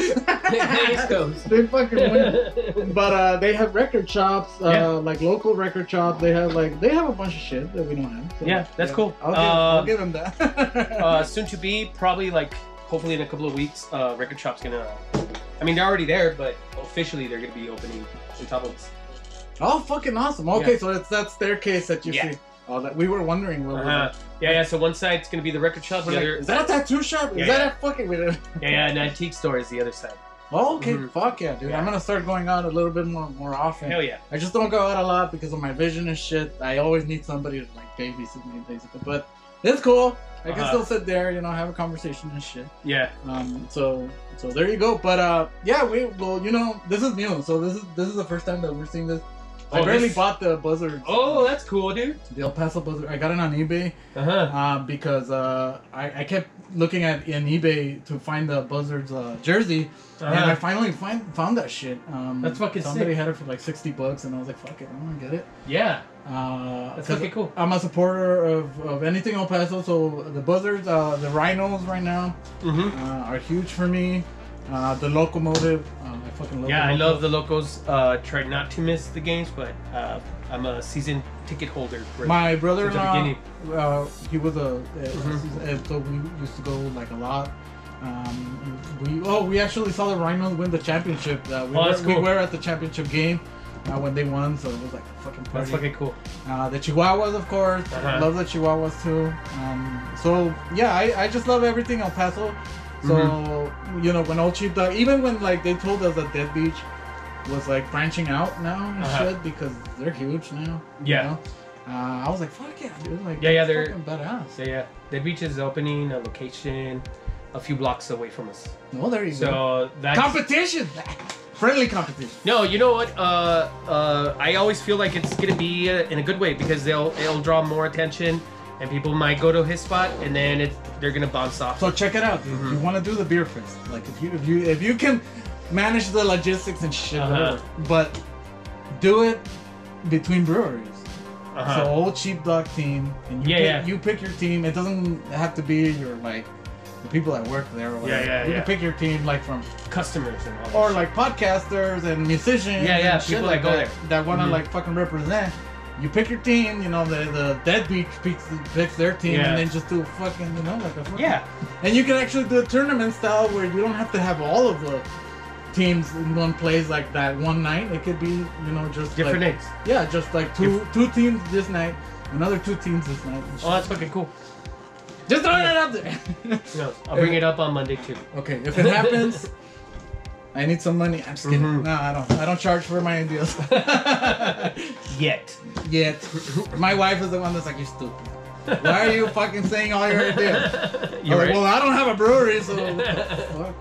They fucking win. But they have record shops, like local record shops. They have a bunch of shit that we don't have. So, that's cool. I'll give them that. Soon to be, probably like hopefully in a couple of weeks, record shop's gonna. I mean, they're already there, but officially they're gonna be opening in Tabos. Oh, fucking awesome! Okay, so it's that staircase that you see. Oh, that we were wondering. What was it? Yeah. So one side's gonna be the record shop. The other is that a tattoo shop? Is that a fucking? An antique store is the other side. Oh, okay. Fuck yeah, dude! I'm gonna start going out a little bit more often. Hell yeah! I just don't go out a lot because of my vision and shit. I always need somebody to like babysit me, basically. But it's cool. I can still sit there, have a conversation and shit. Yeah. So there you go. But this is new. So this is the first time that we're seeing this. I barely bought the buzzard. Oh, that's cool, dude. The El Paso buzzard. I got it on eBay. Because I kept looking at in eBay to find the Buzzards jersey, and I finally found that shit. That's fucking somebody sick. had it for like $60, and I was like, "Fuck it, I'm gonna get it." Yeah. That's fucking cool. I'm a supporter of anything El Paso, so the Buzzards, the Rhinos right now are huge for me. The Locomotive, I fucking love. Yeah, the I love the Locos. Try not to miss the games, but I'm a season ticket holder. My brother-in-law, he was so we used to go like a lot. We actually saw the Rhinos win the championship. We were at the championship game when they won, so it was like a fucking party. That's fucking cool. The Chihuahuas, of course. I love the Chihuahuas too. So yeah, I just love everything El Paso. So you know, when Old Sheepdog, even when like they told us that Dead Beach was like branching out now and shit because they're huge now. Yeah. You know? I was like, fuck yeah, dude. Like, they're fucking badass. Yeah. Dead Beach is opening a location a few blocks away from us. Well, there you go. So that's Competition! Friendly competition. No, you know what? I always feel like it's gonna be in a good way because it'll draw more attention, and people might go to his spot, and then they're gonna bounce off. So check it out, dude. You want to do the beer fest? Like if you can manage the logistics and shit, whatever, but do it between breweries. So Old Sheepdog team, and you pick your team. It doesn't have to be your like the people that work there or whatever. You can pick your team like from customers and all that or shit. like podcasters and musicians. And shit people like that go there that want to like fucking represent. You pick your team, you know, the Dead Beach picks their team, and then just do a fucking, you know, like a fucking... And you can actually do a tournament style where you don't have to have all of the teams in one place like that one night. It could be, you know, just different like, nights. Yeah, just like two teams this night, another 2 teams this night. Oh, that's fucking cool. Just throwing it out there. No, I'll bring it up on Monday too. Okay, if it happens... I need some money. I'm just kidding. No, I don't charge for my ideas. Yet. My wife is the one that's like, you're stupid. Why are you fucking saying all your ideas? You're right. Well, I don't have a brewery, so fuck.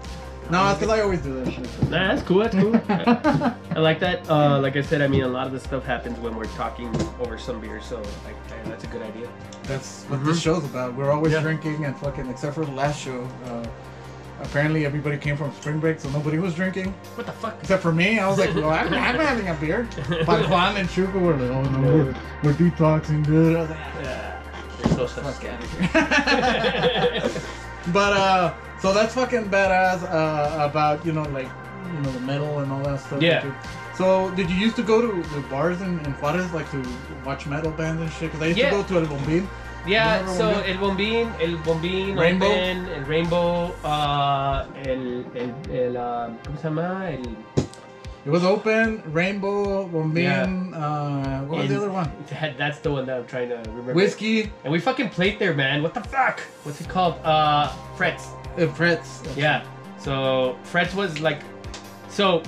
No, it's because I always do that shit. Nah, that's cool. I like that. Like I said, I mean, a lot of the stuff happens when we're talking over some beer, so like, that's a good idea. That's what this show's about. We're always drinking and fucking, except for the last show. Apparently everybody came from spring break, so nobody was drinking. What the fuck? Except for me. I was like, well, I'm having a beer. But Juan and Chuka were like, oh no, we're detoxing good. I was like, you're so fuck But so that's fucking badass about, you know, like, you know, the metal and all that stuff. So did you used to go to the bars in Juarez, like to watch metal bands and shit? Because I used to go to El Bombín. Yeah, so El Bombín, Rainbow, Open, El Rainbow, ¿cómo se llama? It was Open, Rainbow, Bombín, what was the other one? That's the one that I'm trying to remember. Whiskey. And we fucking played there, man. What the fuck? What's it called? Fretz. Fretz. Yeah. So Fretz was like, so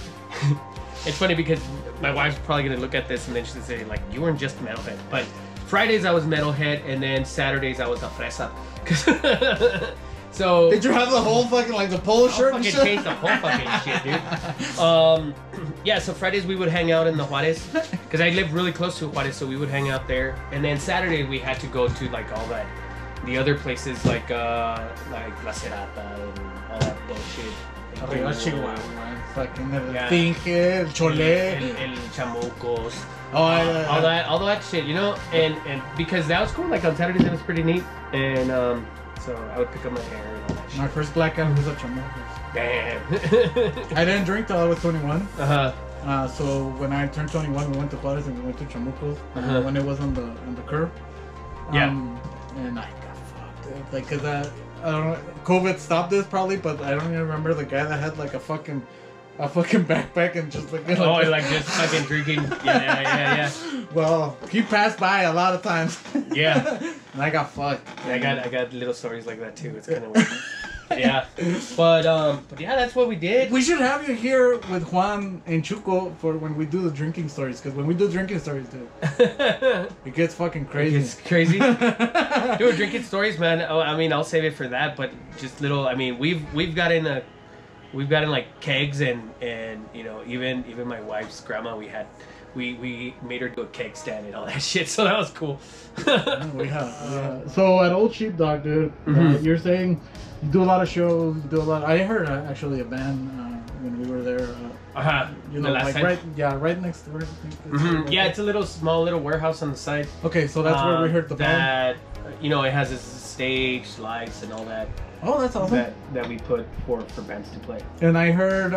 it's funny because my wife's probably gonna look at this and then she'll say like, you weren't just a metalhead, but Fridays I was metalhead, and then Saturdays I was a fresa. So did you have the whole fucking like the polo shirt? Fucking changed the whole fucking shit, dude. Yeah. So Fridays we would hang out in the Juarez because I live really close to Juarez, so we would hang out there. And then Saturday we had to go to like all that, the other places like La Cerata and all that bullshit. Fucking Finge, Chole, El Chamucos. all that shit, you know, and because that was cool. Like on Saturdays, it was pretty neat, and so I would pick up my hair and all that shit. My first blackout was at Chamucos. Damn. I didn't drink till I was 21. So when I turned 21, we went to Juarez and we went to Chamucos when it was on the curve. And I got fucked, like, cause I don't know, COVID stopped this probably, but I don't even remember the guy that had like a fucking backpack and just like, like just fucking drinking. Yeah. Well, he passed by a lot of times. Yeah. And I got fucked. I got little stories like that too. It's kind of weird. Yeah. But yeah, that's what we did. We should have you here with Juan and Chuco for when we do the drinking stories, because when we do drinking stories, dude, it gets fucking crazy. It's crazy. Dude, drinking stories, man. Oh, I mean, I'll save it for that, but just little. I mean, we've gotten like kegs and you know, even my wife's grandma, we made her do a keg stand and all that shit, so that was cool. We have. So at Old Sheepdog, dude, you're saying You do a lot of shows. You do a lot. I heard actually a band when we were there. You know, like right next door. I think. Yeah, it's a small little warehouse on the side. Okay, so that's where we heard the band. You know, it has a stage, lights, and all that. Oh, that's awesome. That we put for bands to play. And I heard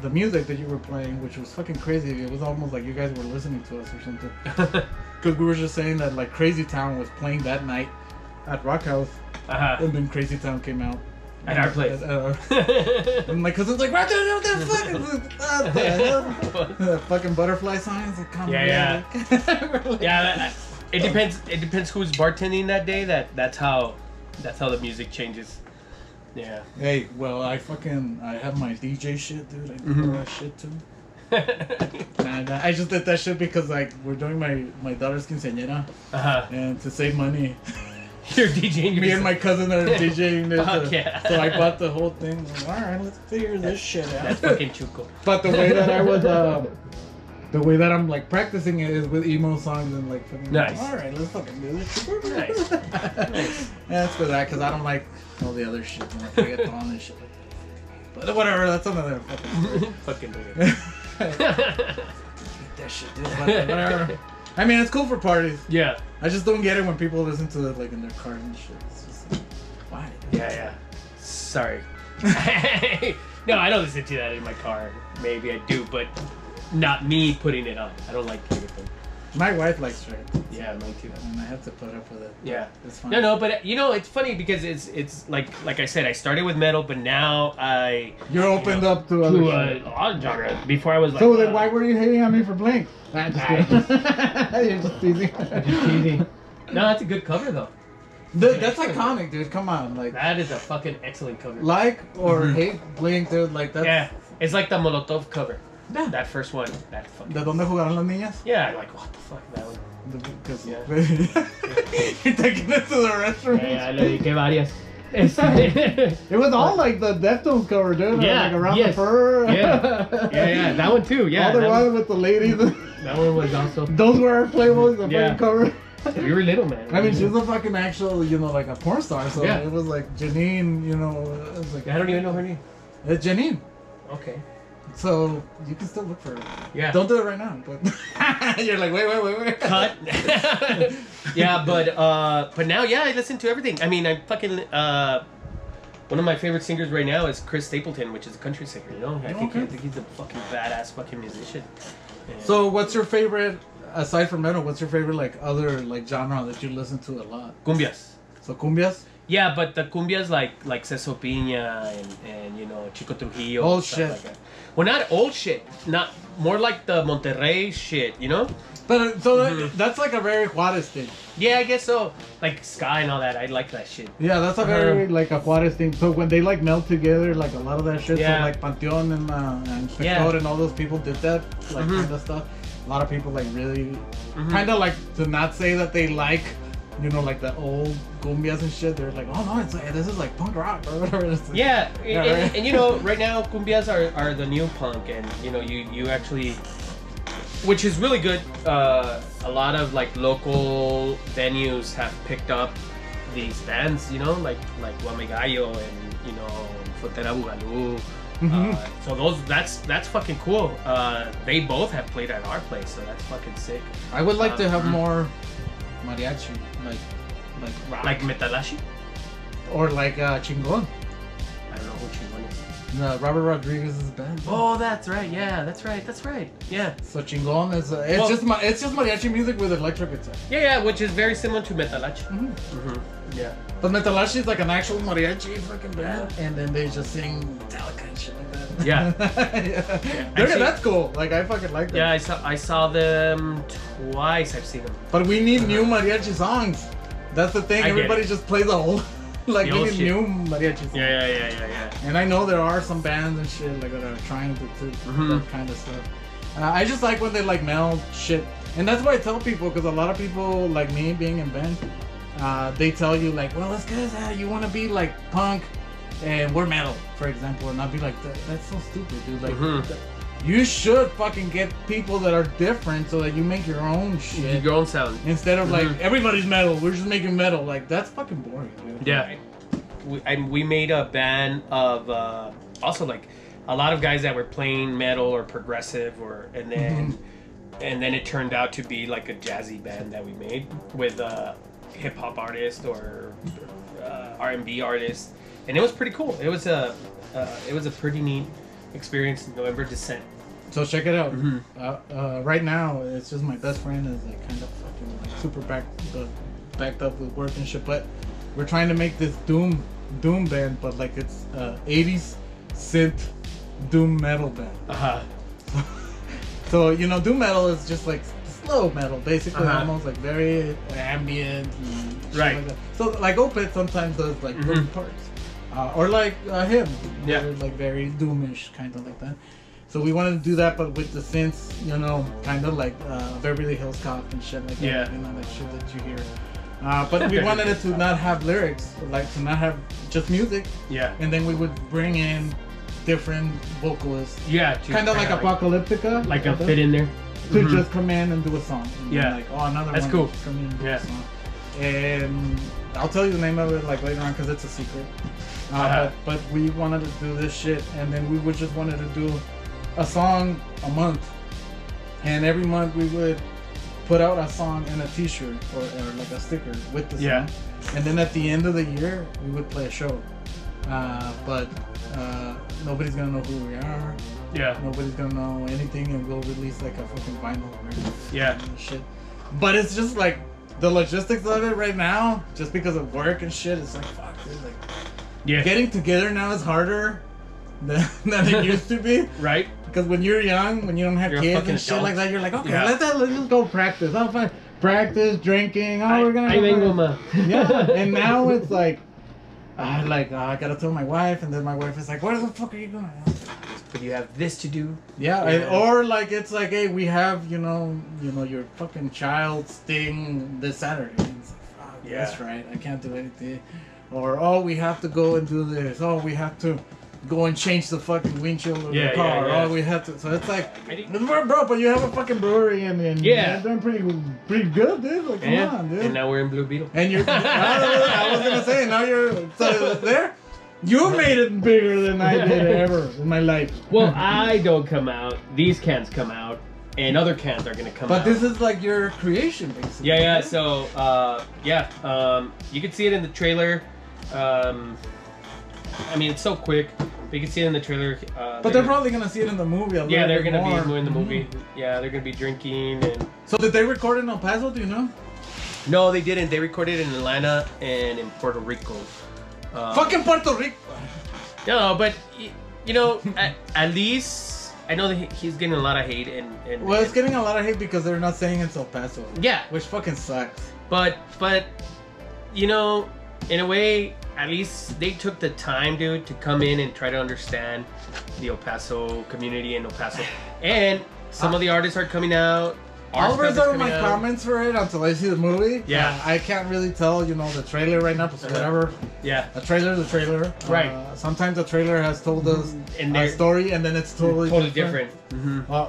the music that you were playing, which was fucking crazy. It was almost like you guys were listening to us or something. Because we were just saying that like Crazy Town was playing that night at Rock House, and then Crazy Town came out at our place. And my cousin's like, right there, what the fuck? Fucking butterfly signs. Like, come yeah. Yeah. It depends. It depends who's bartending that day. That's how the music changes. Yeah. Hey, well, I have my DJ shit, dude. I do that shit too. I just did that shit because like we're doing my daughter's quinceañera, and to save money. You're DJing. Me and my cousin are DJing this. Yeah. So I bought the whole thing. Like, all right, let's figure this shit out. That's fucking chuco. But the way that I was, the way that I'm like practicing it is with emo songs and like fucking. Nice. All right, let's fucking do this. Nice. Nice. That's for that because I don't like all the other shit, like reggaeton and shit like that. But whatever, that's another fucking. Fucking do that shit, dude. Whatever. I mean, it's cool for parties. Yeah. I just don't get it when people listen to it like in their car and shit. It's just like, why? Yeah. Sorry. No, I don't listen to that in my car. Maybe I do, but not me putting it on. I don't like everything. My wife likes it. Yeah, mine too. And I have to put up with it. Yeah, it's fine. No, but you know, it's funny because it's like I said, I started with metal, but now you're opened up to other genres. Before I was like, so then why were you hating on me for Blink? You're just teasing. No, that's a good cover though. That's iconic, dude. Come on, like that is a fucking excellent cover. Like or hate Blink, dude. Like that's yeah, it's like the Molotov cover. Yeah. That first one. That fucking. ¿De dónde jugaron las niñas? Yeah, like what the fuck that one. Because you're taking it to the restroom. Yeah, le dediqué varias. It was all like the Deftones cover, dude. Yeah, like around the fur. Yeah, that one too. Yeah, all the one with the ladies. That one was also. Those were our Playboys. The fucking cover. We were little, man. I mean, she was a fucking actual, you know, like a porn star. So it was like Janine, you know. It was like I don't even know her name. It's Janine. Okay. So you can still look for her. Yeah. Don't do it right now. But you're like, wait. Cut. Yeah, but now, yeah, I listen to everything. I mean, I'm fucking. One of my favorite singers right now is Chris Stapleton, which is a country singer. You know, I think he's a fucking badass fucking musician. And so, what's your favorite aside from metal? What's your favorite like other like genre that you listen to a lot? Cumbias. So cumbias. Yeah, but the cumbias like Ceso Piña and you know Chico Trujillo. Old shit. Like that. Well, not old shit. Not more like the Monterrey shit. You know. But so that's like a very Juarez thing. Yeah, I guess so. Like Sky and all that. I like that shit. Yeah, that's a very like a Juarez thing. So when they like melt together, like a lot of that shit. So like Panteón and Pector and all those people did that like kind of stuff. A lot of people like really kind of like to not say that they like, you know, like the old cumbias and shit. They're like, oh no, it's like, this is like punk rock or whatever. Like, and you know, right now cumbias are the new punk, and you know, you actually, which is really good. A lot of like local venues have picked up these bands, you know, like Guame Gallo and you know Frontera Bugalú. So that's fucking cool. They both have played at our place, so that's fucking sick. I would like to have more mariachi, like rock. Like Metalashi? Or like Chingon. I don't know who Chingon is. No, Robert Rodriguez's band. Oh, that's right. Yeah, that's right. Yeah. So Chingon is it's just mariachi music with electric guitar. Yeah, which is very similar to Metalachi. Yeah. But Metalachi is like an actual mariachi fucking band, and then they just sing Metallica and shit like that. Yeah. That's cool. Like I fucking like that. Yeah, I saw them twice. I've seen them. But we need new mariachi songs. That's the thing. Everybody just plays a whole like we need new mariachi songs. Yeah. And I know there are some bands and shit like that are trying to do that kind of stuff. I just like when they like meld shit, and that's why I tell people, because a lot of people like me being in band. They tell you like, well, it's because you want to be like punk and we're metal, for example, and I'll be like, that's so stupid, dude. Like, you should fucking get people that are different so that you make your own shit, your own sound, instead of like everybody's metal. We're just making metal. Like that's fucking boring, dude. Yeah. we made a band of also like a lot of guys that were playing metal or progressive, and then it turned out to be like a jazzy band that we made with hip hop artist or R&B artist, and it was pretty cool. It was a pretty neat experience in November Descent. So check it out. Right now, it's just my best friend is like kind of fucking like super backed up with work and shit. But we're trying to make this doom band, but like it's 80s synth doom metal band. So you know, doom metal is just like slow metal, basically, almost like very ambient. And shit like that. So like Opeth sometimes does like boom parts, or like him, like very doomish, kind of like that. So we wanted to do that, but with the synths, you know, kind of like Beverly Hills Cop and shit like that, you know, that shit that you hear. But we wanted it to not have lyrics, like to not have just music. Yeah. And then we would bring in different vocalists. Yeah. Kind of like Apocalyptica. Like a fit in there. To just come in and do a song. And like, oh, another That's one. cool. Come in and do a song. And I'll tell you the name of it like later on because it's a secret. But we wanted to do this shit, and then we would just wanted to do a song a month, and every month we would put out a song in a t-shirt or like a sticker with the song, and then at the end of the year we would play a show, but nobody's gonna know who we are, nobody's gonna know anything, and we'll release like a fucking vinyl record, shit. But it's just like the logistics of it right now, just because of work and shit, it's like fuck, dude, like getting together now is harder than it used to be. Right. Because when you're young, when you don't have kids and shit like that, you're like, okay, let's just go practice. I'll find practice, drinking. Oh, we're gonna. And now it's like, I gotta tell my wife, and then my wife is like, where the fuck are you going? But you have this to do. Or like it's like, hey, we have you know your fucking child's thing this Saturday. And it's like, fuck, that's right. I can't do anything. Or oh, we have to go and do this. Oh, we have to go and change the fucking windshield of the car. Oh, we have to. So it's like, bro, but you have a fucking brewery and you're doing pretty good, dude. Like, come on, dude. And now we're in Blue Beetle. And you're. I was gonna say, now you're there. You made it bigger than I did ever in my life. Well, I don't come out. These cans come out, and other cans are gonna come out. But this is like your creation, basically. Yeah. So, you can see it in the trailer. I mean, it's so quick. But you can see it in the trailer. But they're probably gonna see it in the movie. They're gonna be more in the movie. Yeah, they're gonna be drinking and. So did they record in El Paso? Do you know? No, they didn't. They recorded in Atlanta and in Puerto Rico. Fucking Puerto Rico. No, but you know, at least I know that he's getting a lot of hate and. Well, it's getting a lot of hate because they're not saying it's El Paso. Yeah, which fucking sucks. But you know, in a way. At least they took the time, dude, to come in and try to understand the El Paso community in El Paso. And some of the artists are coming out. I'll reserve my comments for it until I see the movie. Yeah. I can't really tell, you know, the trailer right now, but whatever. Yeah. A trailer's a trailer. Right. Sometimes a trailer has told us a story and then it's totally different.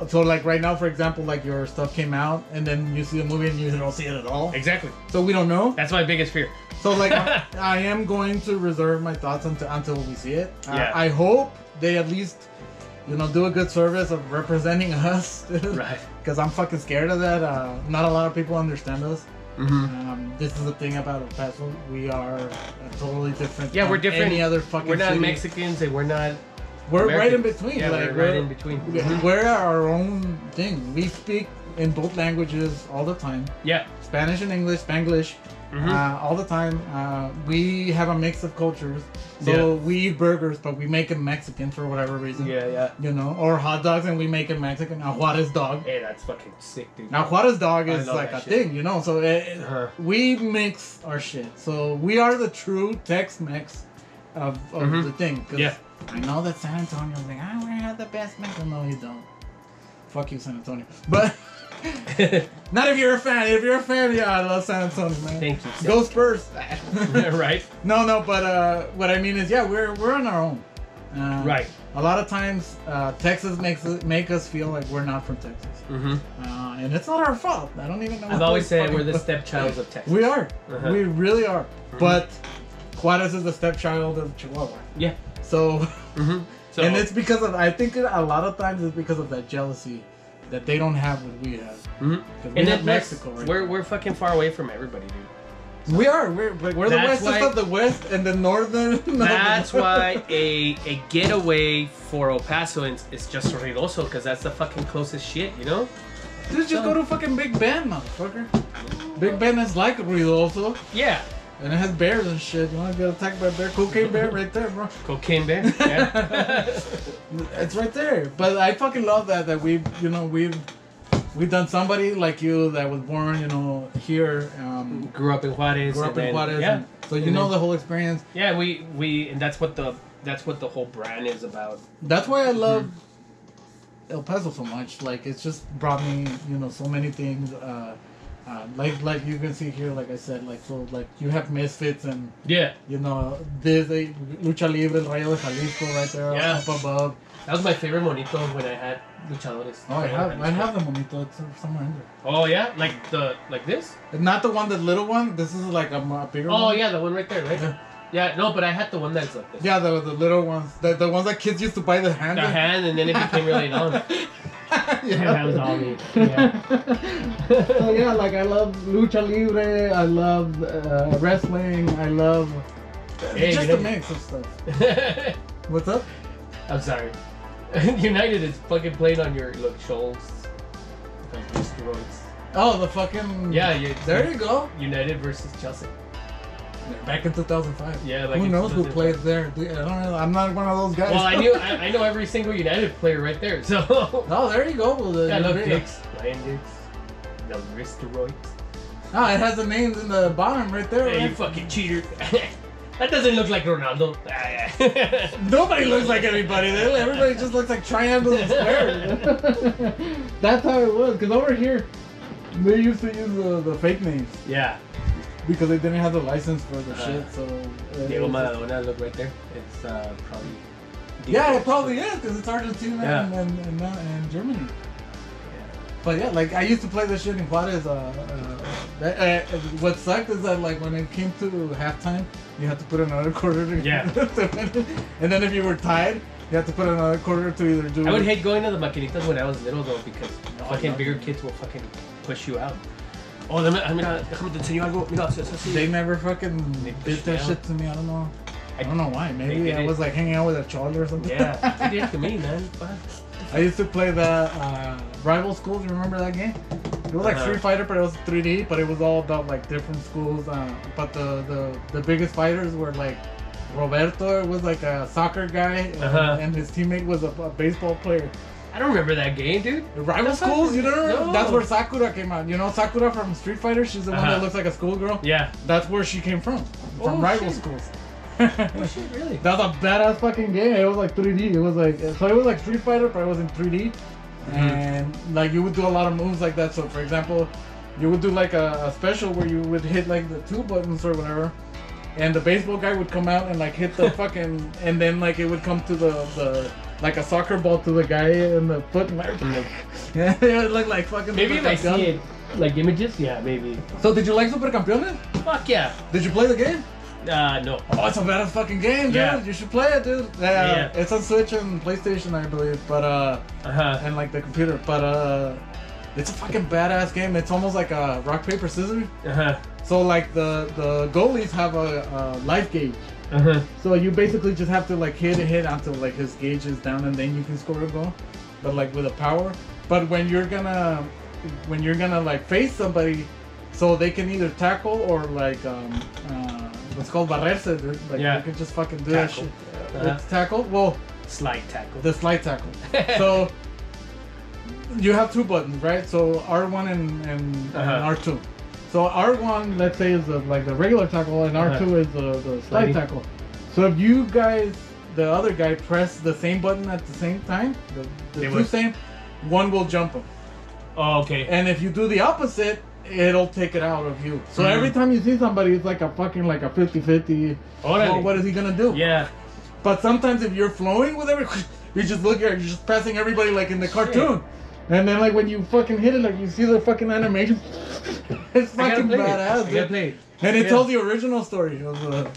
So like right now, for example, like your stuff came out and then you see the movie and you don't see it at all. Exactly. So we don't know. That's my biggest fear. So like I am going to reserve my thoughts until we see it. I hope they at least, you know, do a good service of representing us. Right. Because I'm fucking scared of that. Not a lot of people understand us. This is the thing about El Paso. We are totally different. Yeah, we're different. Any other fucking We're not city. Mexicans and we're not. We're Americans. right in between. Yeah, like, we're right in between. We're our own thing. We speak in both languages all the time. Yeah. Spanish and English, Spanglish. All the time. We have a mix of cultures. So we eat burgers, but we make them Mexican for whatever reason. Yeah. You know, or hot dogs and we make them Mexican. A Juarez dog. Hey, that's fucking sick, dude. Now Juarez dog is like a thing, you know. So we mix our shit. So we are the true Tex-Mex of the thing. Yeah. I know that San Antonio's like, we have the best Mexican. No, you don't. Fuck you, San Antonio. But. Not if you're a fan. If you're a fan, yeah, I love San Antonio, man. Thank you. Go Spurs. Right. No, but what I mean is, yeah, we're on our own. Right. A lot of times, Texas make us feel like we're not from Texas, and it's not our fault. I don't even know. I've always said we're the stepchilds of Texas. We are. We really are. But Juarez is the stepchild of Chihuahua. Yeah. So, So, and it's because of, I think a lot of times it's because of that jealousy that they don't have what we have. and We then have Mexico, right? we're fucking far away from everybody, dude. We are. We're the That's westest why- of the west and the northern. That's why a getaway for El Paso is just Ruidoso, because that's the fucking closest shit, you know? Dude, just go to fucking Big Ben, motherfucker. Big Ben is like Ruidoso. Yeah. And it has bears and shit. You want to get attacked by a bear? Cocaine bear right there, bro. Cocaine Bear. Yeah. It's right there. But I fucking love that we've done somebody like you that was born, here. Grew up in Juarez. Grew up and in Juarez. Yeah. And so you know the whole experience. Yeah, we and that's what the whole brand is about. That's why I love El Paso so much. Like, it's just brought me, so many things. Like you can see here, like I said, like you have Misfits and Yeah. This Lucha Libre, El Rayo de Jalisco right there up above. That was my favorite monito when I had luchadores. Oh, I have the monito. It's somewhere in there. Oh yeah, like this? Not the one, the little one. This is like a bigger one. Oh yeah, the one right there, right? Yeah. Yeah, no, but I had the one that's like this. Yeah, the little ones. The ones that kids used to buy the hand. The hand, and then it became really long. Yeah, that was all me. Yeah. So yeah, like I love Lucha Libre. I love wrestling. I love just a mix of stuff. What's up? I'm sorry. United is fucking playing on your shoals. Steroids. Oh, the fucking there you go. United versus Chelsea. Back in 2005. Yeah, like who knows who 2005. plays there? I don't know. I'm not one of those guys. Well, I know every single United player right there. So. Oh, there you go. Well, I love Dix, Ryan Dix, the Steroids. Ah, it has the names in the bottom right there. Hey, right? you fucking cheater. That doesn't look like Ronaldo. Nobody looks like anybody. Everybody just looks like triangles and squares. That's how it was. Because over here, they used to use the fake names. Yeah. Because they didn't have the license for the shit. So Diego Maradona, look right there. It's probably. Yeah, it probably is because it's Argentina and Germany. But yeah, like I used to play this shit in Juarez. What sucked is that like when it came to halftime, you had to put another quarter to win. And then if you were tied, you had to put another quarter to either do. I would hate going to the maquinitas when I was little though because fucking bigger kids will fucking push you out. Oh, mira, déjame te enseño algo. Mira, es así. They never fucking did that shit to me. I don't know. I don't know why. Maybe I was like hanging out with a choli or something. Yeah, they did it to me, man. I used to play the Rival Schools. You remember that game? It was like Street Fighter, but it was 3D. But it was all about like different schools. But the biggest fighters were like Roberto was like a soccer guy, and his teammate was a baseball player. I don't remember that game, dude. The Rival Schools? You don't remember? No. That's where Sakura came out. You know Sakura from Street Fighter? She's the one that looks like a schoolgirl. Yeah. That's where she came from Rival Schools. Oh shit, really? That was a badass fucking game. It was like 3D. It was like Street Fighter, but it was in 3D. And like you would do a lot of moves like that. So for example, you would do like a special where you would hit like the 2 buttons or whatever, and the baseball guy would come out and like hit the fucking, and then like it would come to the like a soccer ball to the guy in the foot. And like, yeah, it would look like fucking. Maybe if I see it, like images, yeah, maybe. So did you like Super Campeones? Fuck yeah. Did you play the game? No. Oh, it's a badass fucking game, dude. Yeah. You should play it, dude. Yeah. It's on Switch and PlayStation, I believe. But and like the computer. But it's a fucking badass game. It's almost like a rock paper scissors. So like the goalies have a life gauge. So you basically just have to like hit until like his gauge is down, and then you can score a goal. But like with a power. But when you're gonna like face somebody, so they can either tackle or like what's called barrerse, dude. Like you can just fucking do that shit. It's tackle. Well, slide tackle. The slide tackle. So you have 2 buttons, right? So R1 and R2. So R1, let's say, is like the regular tackle, and R2 is the slide tackle. So if you guys, the other guy, press the same button at the same time, the 2 same, one will jump him. Oh, okay. And if you do the opposite, it'll take it out of you. So every time you see somebody, it's like a fucking like a 50-50. Well, what is he gonna do? Yeah. But sometimes if you're flowing with everything, you just look here, you're just pressing everybody like in the cartoon. And then like when you fucking hit it, like you see the fucking animation. It's fucking badass. I gotta play it. And it tells the original story.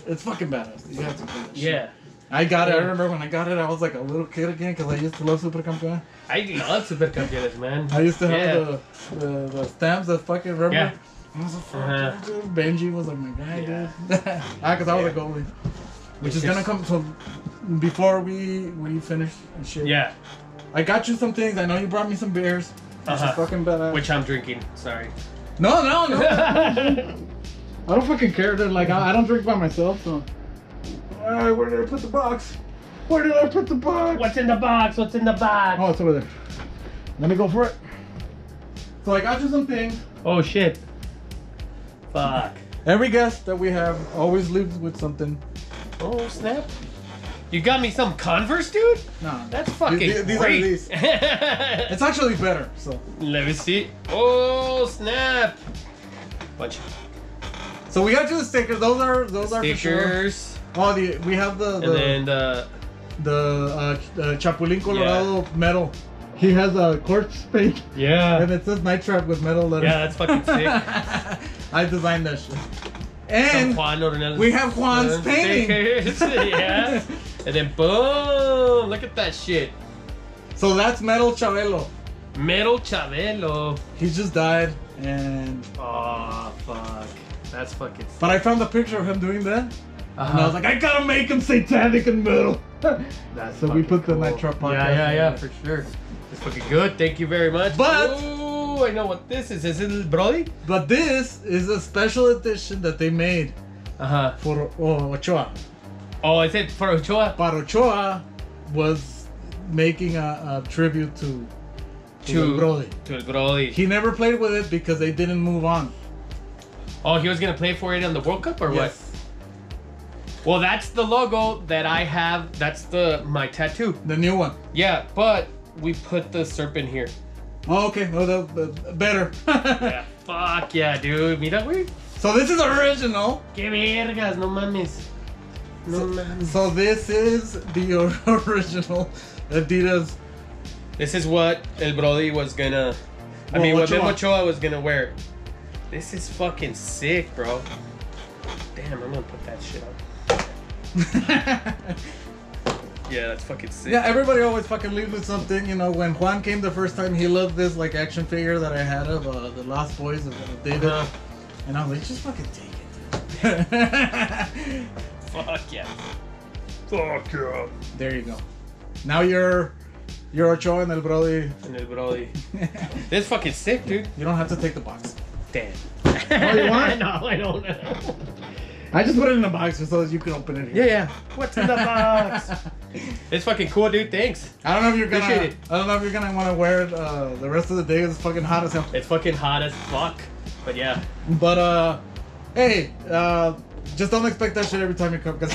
It's fucking badass. You have to play that shit. Yeah. I got it. I remember when I got it, I was like a little kid again because I used to love Super Campeon. I love Super Campeones, man. I used to have the stamps that fucking remember. Yeah. I was a fucking dude. Benji was like my guy, dude. Because I was a goalie. Which is gonna come so before we finish and shit. Yeah. I got you some things. I know you brought me some beers. Which is fucking badass. Which I'm drinking. Sorry. No. I don't fucking care, dude. Like I don't drink by myself, so. Alright, where did I put the box? Where did I put the box? What's in the box? What's in the box? Oh, it's over there. Let me go for it. So I got you some things. Oh shit. Fuck. Every guest that we have always leaves with something. Oh snap. You got me some Converse, dude? No. That's fucking these great. are these. It's actually better, so. Let me see. Oh snap. Bunch. So we got you the stickers. Those are for sure. Stickers. Oh, we have And then the Chapulín Colorado metal. He has a corpse paint. Yeah. And it says Night Trap with metal letters. Yeah, that's fucking sick. I designed that shit. And we have Juan's painting. Yeah. And then boom, look at that shit. So that's Metal Chabelo. Metal Chabelo. He just died, and oh fuck, that's fucking sick. But I found a picture of him doing that, and I was like, I gotta make him satanic and metal. That's so we put cool. the Night Trap podcast. Yeah, for sure. It's fucking good. Thank you very much. But ooh, I know what this is. Is it Brody? But this is a special edition that they made for Ochoa. Oh, is it for Ochoa? But Ochoa was making a tribute to El Brody. To El Brody. He never played with it because they didn't move on. Oh, he was gonna play for it on the World Cup or what? Well, that's the logo that I have. That's my tattoo. The new one. Yeah, but we put the serpent here. Oh, okay. Oh, better. Yeah. Fuck yeah, dude. Mira, güey. So this is original. Que vergas, no mames. No mames. So this is the original Adidas. This is what El Brody was gonna. I mean, what Memo Ochoa was gonna wear. This is fucking sick, bro. Damn, I'm gonna put that shit on. Yeah, that's fucking sick. Yeah, everybody always fucking leaves with something. You know, when Juan came the first time, he loved this like action figure that I had of the Lost Boys of David. And I was like, just fucking take it, dude. Fuck yeah. Fuck yeah. There you go. Now you're Ochoa and El Brody. And El Brody. This is fucking sick, dude. You don't have to take the box. Damn. Oh, you want? No, I don't know. I just put it in the box just so that you can open it here. Yeah. What's in the box? It's fucking cool, dude. Thanks. I don't know if you're gonna. Appreciate it. I don't know if you're gonna want to wear it the rest of the day. It's fucking hot as hell. It's fucking hot as fuck. But yeah. But hey, just don't expect that shit every time you come because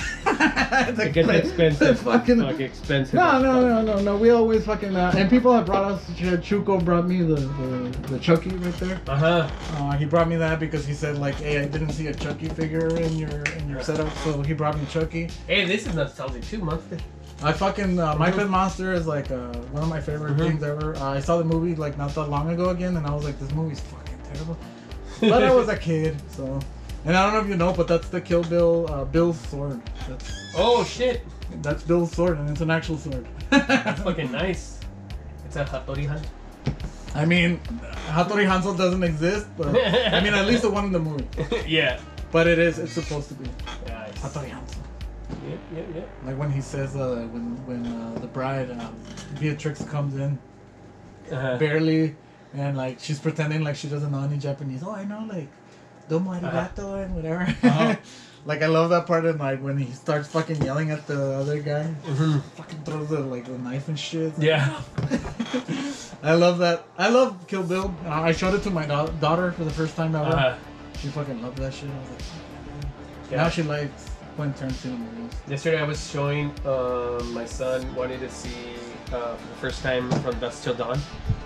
it gets expensive. It's fucking expensive. No. We always fucking and people have brought us. Chuco brought me the Chucky right there. He brought me that because he said like, hey, I didn't see a Chucky figure in your setup, so he brought me Chucky. Hey, this is nostalgic too, Monster. I fucking My Pet Monster is like one of my favorite things ever. I saw the movie like not that long ago again, and I was like, this movie's fucking terrible. But I was a kid, so. And I don't know if you know, but that's the Kill Bill, Bill's sword. Oh shit! That's Bill's sword, and it's an actual sword. That's fucking nice. It's a Hattori Han. I mean, Hattori Hanzo doesn't exist, but I mean at least the one in the movie. Yeah. But it is. It's supposed to be. Nice. Hattori Hanzo. Yep. Like when he says when the bride Beatrix comes in, barely, and like she's pretending like she doesn't know any Japanese. Oh, I know like. Domo arigato and whatever. Like I love that part of like when he starts fucking yelling at the other guy. Fucking throws the knife and shit. Yeah. I love that. I love Kill Bill. I showed it to my daughter for the first time ever. She fucking loved that shit. I was like, yeah. Now she likes Quentin Tarantino movies. Yesterday I was showing my son wanted to see for the first time From Dusk Till Dawn.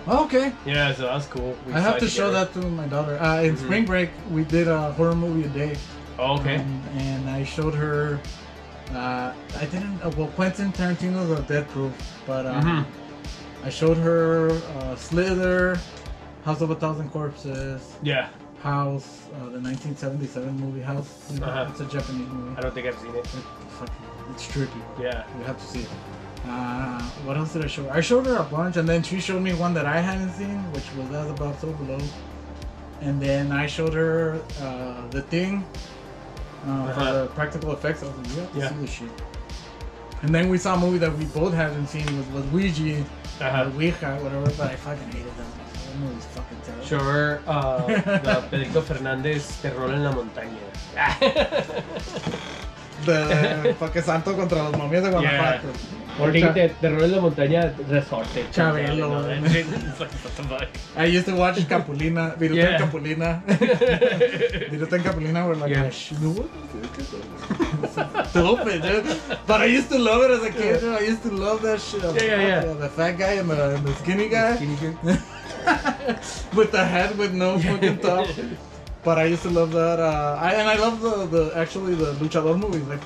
Oh, okay. Yeah, so that was cool. I have to show that to my daughter. In spring break, we did a horror movie a day. Oh, okay. And I showed her. I didn't. Well, Quentin Tarantino's a Death Proof, but I showed her Slither, House of a Thousand Corpses. Yeah. House, the 1977 movie House. You know, it's a Japanese movie. I don't think I've seen it. It's trippy. Yeah. You have to see it. What else did I show her? I showed her a bunch, and then she showed me one that I hadn't seen, which was As Above, So Below. And then I showed her The Thing for the practical effects. I was like, you have to see this shit. And then we saw a movie that we both hadn't seen, was Ouija, or Ouija, whatever, but I fucking hated that movie. That movie was fucking terrible. Show her the Pedrito Fernández Terror en la Montaña. The fucking Santo contra los momias de Guanajuato. Or Terror en la Montaña Resorte. Chabelo. I used to watch Capulina, Viruta en Capulina. Viruta en Capulina were like, stupid, dude. But I used to love it as a kid, dude. I used to love that shit. The fat guy and the skinny guy. With the head with no fucking top. But I used to love that. I love the luchador movies. Like,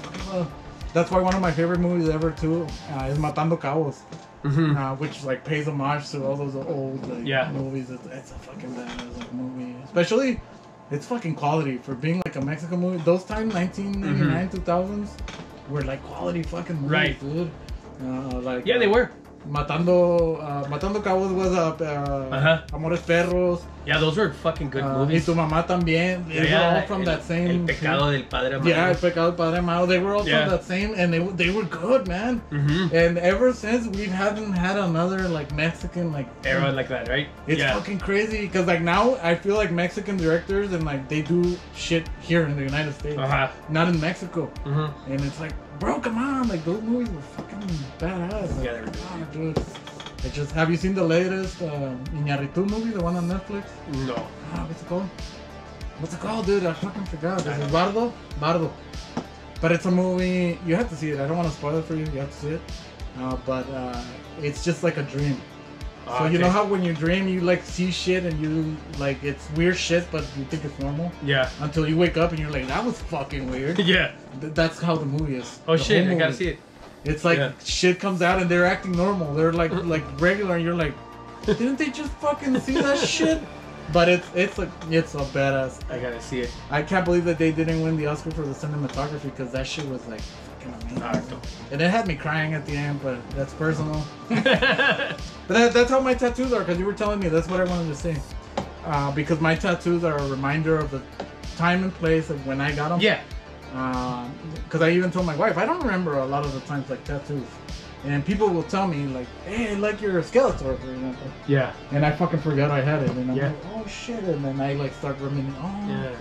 that's why one of my favorite movies ever too is Matando Cabos, which like pays homage to all those old movies. It's a fucking badass movie. Especially, it's fucking quality for being like a Mexican movie. Those times, 1999, 2000s, were like quality fucking movies, dude. They were. Matando Cabos was Amores Perros. Yeah, those were fucking good movies. Y Tu Mamá también. They were all from that same. El Pecado del Padre Amado. Yeah, El Pecado del Padre Amado. They were all from that same, and they were good, man. And ever since, we haven't had another like Mexican like era like that, right? It's fucking crazy because like now I feel like Mexican directors and like they do shit here in the United States, not in Mexico. And it's like, bro, come on, like those movies were fucking badass. Like, they were good. Dude. Have you seen the latest Iñárritu movie, the one on Netflix? No. What's it called, dude? I fucking forgot. Is it Bardo? Bardo. But it's a movie, you have to see it. I don't want to spoil it for you, you have to see it. But it's just like a dream. So you know how when you dream, you like see shit and you like, it's weird shit, but you think it's normal? Yeah. Until you wake up and you're like, that was fucking weird. Yeah. That's how the movie is. Oh shit, I gotta see it. It's like shit comes out and they're acting normal. They're like regular, and you're like, didn't they just fucking see that shit? But it's a badass. I gotta see it. I can't believe that they didn't win the Oscar for the cinematography because that shit was like fucking amazing. And it had me crying at the end, but that's personal. But that's how my tattoos are, because you were telling me that's what I wanted to say. Because my tattoos are a reminder of the time and place of when I got them. Yeah. Because I even told my wife, I don't remember a lot of the times like tattoos. And people will tell me like, hey, I like your Skeletor, for example. Yeah. And I fucking forgot I had it. And I'm like, oh shit. And then I like start reminiscing, God.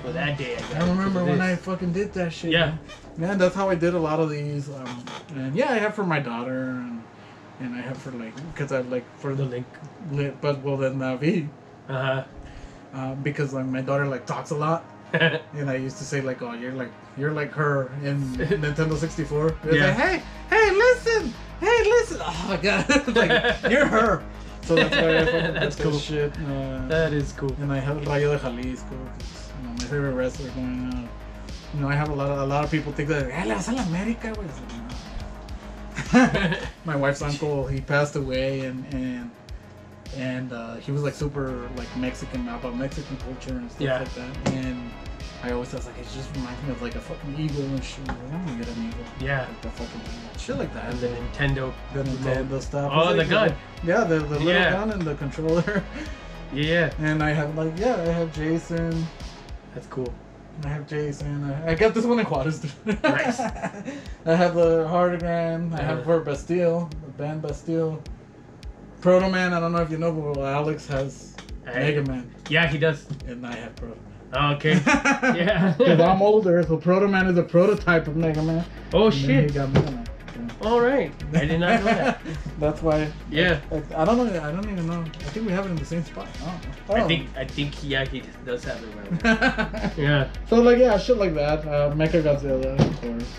Well, that day I remember when I fucking did that shit. Yeah. Man, that's how I did a lot of these. And yeah, I have for my daughter. And I have for like, because I like for the Link. But well, then V. Because like my daughter like talks a lot. And I used to say like, oh, you're like her in Nintendo 64. Yeah. Like, hey, listen. Oh my god, like you're her. So that's why I fucking that's cool. Shit. That is cool. And I have Rayo de Jalisco, my favorite wrestler going out. I have a lot of people think that, le vas a la América, güey. My wife's uncle, he passed away, and he was like super like Mexican, about Mexican culture and stuff like that. And I always was like, it just reminds me of like a fucking eagle and shit. Like, I'm gonna get an eagle. Yeah. Like the fucking shit like that. And the Nintendo stuff. Oh, the gun. Yeah, the little gun and the controller. Yeah. And I have like, I have Jason. That's cool. I have Jason. I got this one in Juarez. Nice. I have the Hardigram. I have for Bastille, the band Bastille. Proto Man, I don't know if you know, but Alex has Mega Man. Yeah, he does. And I have Proto Man. Oh, okay. Yeah. Because I'm older, so Proto Man is a prototype of Mega Man. Oh, and shit. He got Mega Man. All right. I did not know that. That's why. Yeah. I don't know. I don't even know. I think we have it in the same spot. I think he does have it right. Yeah. So like shit like that. Mecha Godzilla, of course.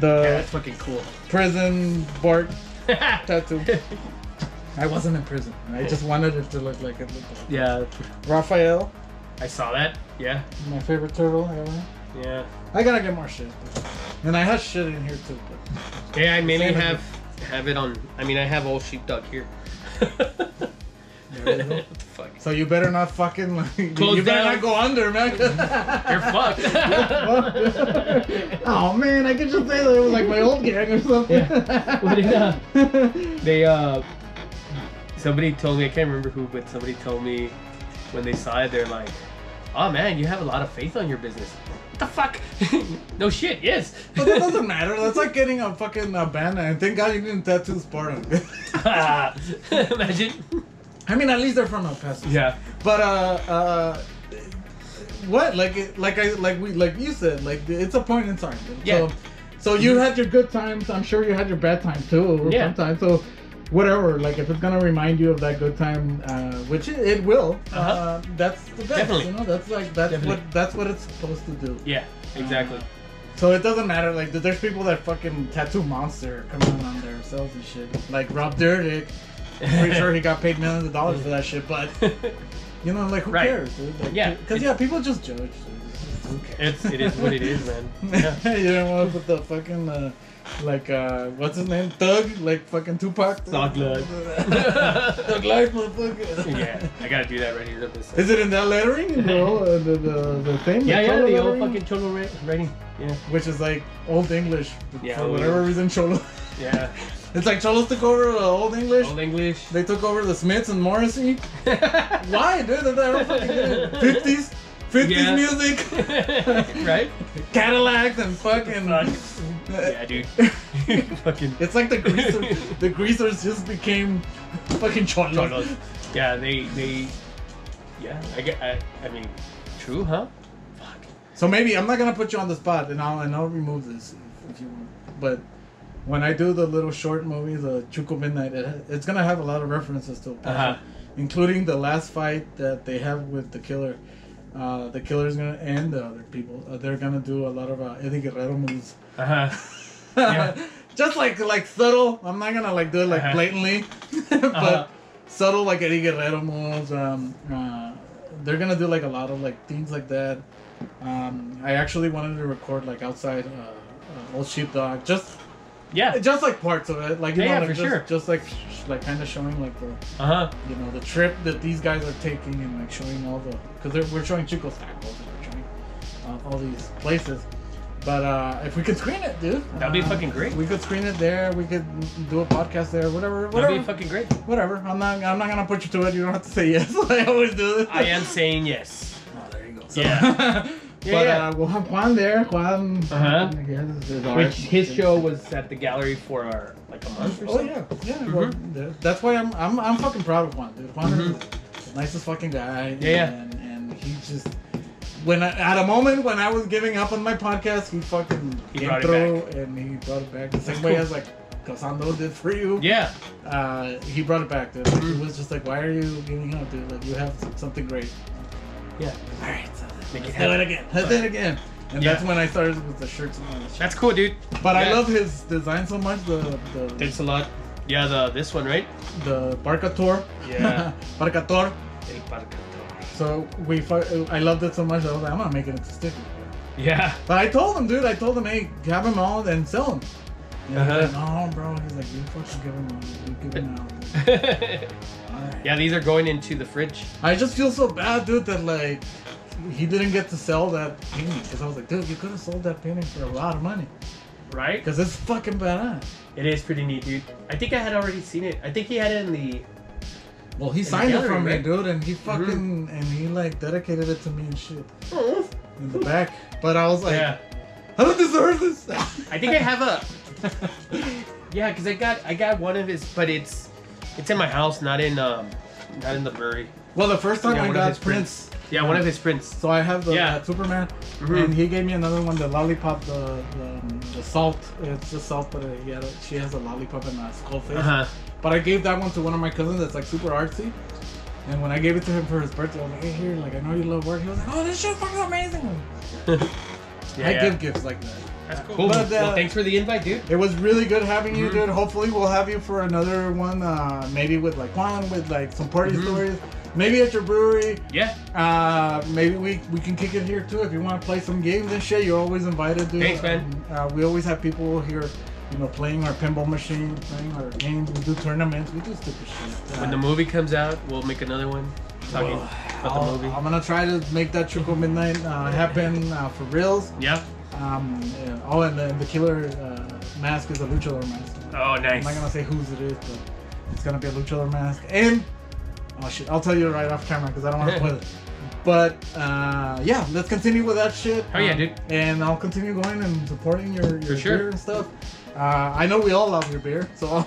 That's fucking cool. Prison Bart tattoo. I wasn't in prison. I just wanted it to look like it looked like. Yeah. Raphael. I saw that. Yeah. My favorite turtle ever. Yeah. I gotta get more shit. And I have shit in here too. But yeah, I mainly have it on. I mean, I have old sheepdog here. There you go. Fuck. So you better not fucking like, you Close better down. not go under, man. You're fucked. Oh man, I could just say that it was like my old gang or something. What did, somebody told me, I can't remember who, but somebody told me when they saw it, they're like, oh man, you have a lot of faith on your business. What the fuck? No shit, yes. But that doesn't matter. That's like getting a fucking bandana, and thank God you didn't tattoo Spartan. Imagine. I mean, at least they're from El Paso. Yeah. But what? Like you said, like it's a point in time. Yeah. So you had your good times. I'm sure you had your bad times too. Yeah. Sometimes. So whatever. Like if it's gonna remind you of that good time, which it will. That's the best. Definitely. You know, that's what it's supposed to do. Yeah. Exactly. So it doesn't matter. Like there's people that fucking tattoo Monster coming on themselves and shit. Like Rob Dyrdek. I'm pretty sure he got paid millions of dollars for that shit, but you know, like who cares, dude? Like, Yeah. because people just judge. So who cares? It is what it is, man. Yeah. You don't want to put the fucking what's his name? Thug, like fucking Tupac. Thug Life. Thug Life, motherfucker. Yeah, I gotta do that right here. Is it in that lettering, bro? The thing? Yeah, Cholo the old lettering? fucking Cholo writing. Yeah. Which is like old English. Yeah, For old whatever English. reason, Cholo. Yeah. It's like Cholos took over Old English. Old English. They took over the Smiths and Morrissey. Why, dude? They don't fucking get it. 50s Yeah. music. Right? Cadillacs and fucking. Yeah, dude. Fucking. It's like the greasers. The greasers just became fucking cholos. Cholos. Yeah, they. Yeah, I mean, true, huh? Fuck. So maybe I'm not gonna put you on the spot, and I'll remove this if you want. But when I do the little short movie, the Chuco Midnight, it's gonna have a lot of references to El Paso, including the last fight that they have with the killer. The killer's gonna and the other people. They're gonna do a lot of Eddie Guerrero moves. Yeah. Just like subtle. I'm not gonna like do it like blatantly, but subtle like Eddie Guerrero moves. They're gonna do like a lot of like things like that. I actually wanted to record like outside old sheepdog, just like parts of it, like you know, like for sure. just like kind of showing like the you know the trip that these guys are taking and like showing all the because we're showing Chico's tacos and we're showing all these places. But if we could screen it, dude, That'd be fucking great. We could screen it there. We could do a podcast there. Whatever. That'd be fucking great. Whatever. I'm not gonna put you to it. You don't have to say yes. I always do. I am saying yes. Oh, there you go. So, Yeah. But we'll have Juan there. Juan. Which his show was at the gallery for like a month or so. Oh yeah. Well, that's why I'm fucking proud of Juan, dude. Juan is the nicest fucking guy. Yeah. And he just at a moment when I was giving up on my podcast, he fucking came through and he brought it back the same way as like Casando did for you. Yeah. He brought it back, dude. Like, he was just like, why are you giving up, dude? Like you have something great. Yeah. All right. So Make let's it do it happen. again. Let's do it again. And that's when I started with the shirts and all that shit. That's cool, dude. But I love his design so much. The Thanks a lot. Yeah, this one, right? the Barcator. Yeah. Barcator. So I loved it so much. I was like, I'm gonna make it into stickers. Yeah. But I told him, dude. Hey, have them all and sell them. And he's like, no, bro. He's like, you fucking give them all. You give them out. Right. Yeah, these are going into the fridge. I just feel so bad, dude, that like he didn't get to sell that painting because I was like, dude, you could have sold that painting for a lot of money. Right? Because it's fucking badass. It is pretty neat, dude. I think I had already seen it. I think he had it in the... Well, he signed it from me, right? dude, and he fucking and he like dedicated it to me and shit in the back. But I was like, I don't deserve this. I think I have a... Yeah, because I got one of his, but it's in my house, not in the brewery. Well, the first time I one of got his Prince. Yeah, one of his prints. So I have the Superman, and he gave me another one, the lollipop, the salt. It's just salt, but she has a lollipop and a skull face. But I gave that one to one of my cousins that's like super artsy. And when I gave it to him for his birthday, I was like, hey, here, like I know you love work. He was like, oh, this shit's fucking amazing. I give gifts like that. That's cool. But, well, thanks for the invite, dude. It was really good having you, dude. Hopefully we'll have you for another one, maybe with like Juan, with like some party stories. Maybe at your brewery. Yeah. Maybe we can kick it here too if you want to play some games and shit. You're always invited, dude. Thanks, man. We always have people here playing our pinball machine, playing our games. We do tournaments. We do stupid shit. When the movie comes out, we'll make another one talking about the movie. I'm gonna try to make that Truco Midnight happen for reals. Yeah. Oh, and the killer mask is a luchador mask. Oh, nice. I'm not gonna say whose it is, but it's gonna be a luchador mask. And oh shit, I'll tell you right off camera because I don't want to spoil it. But yeah, let's continue with that shit. Oh yeah, dude. And I'll continue going and supporting your sure. beer and stuff. I know we all love your beer, so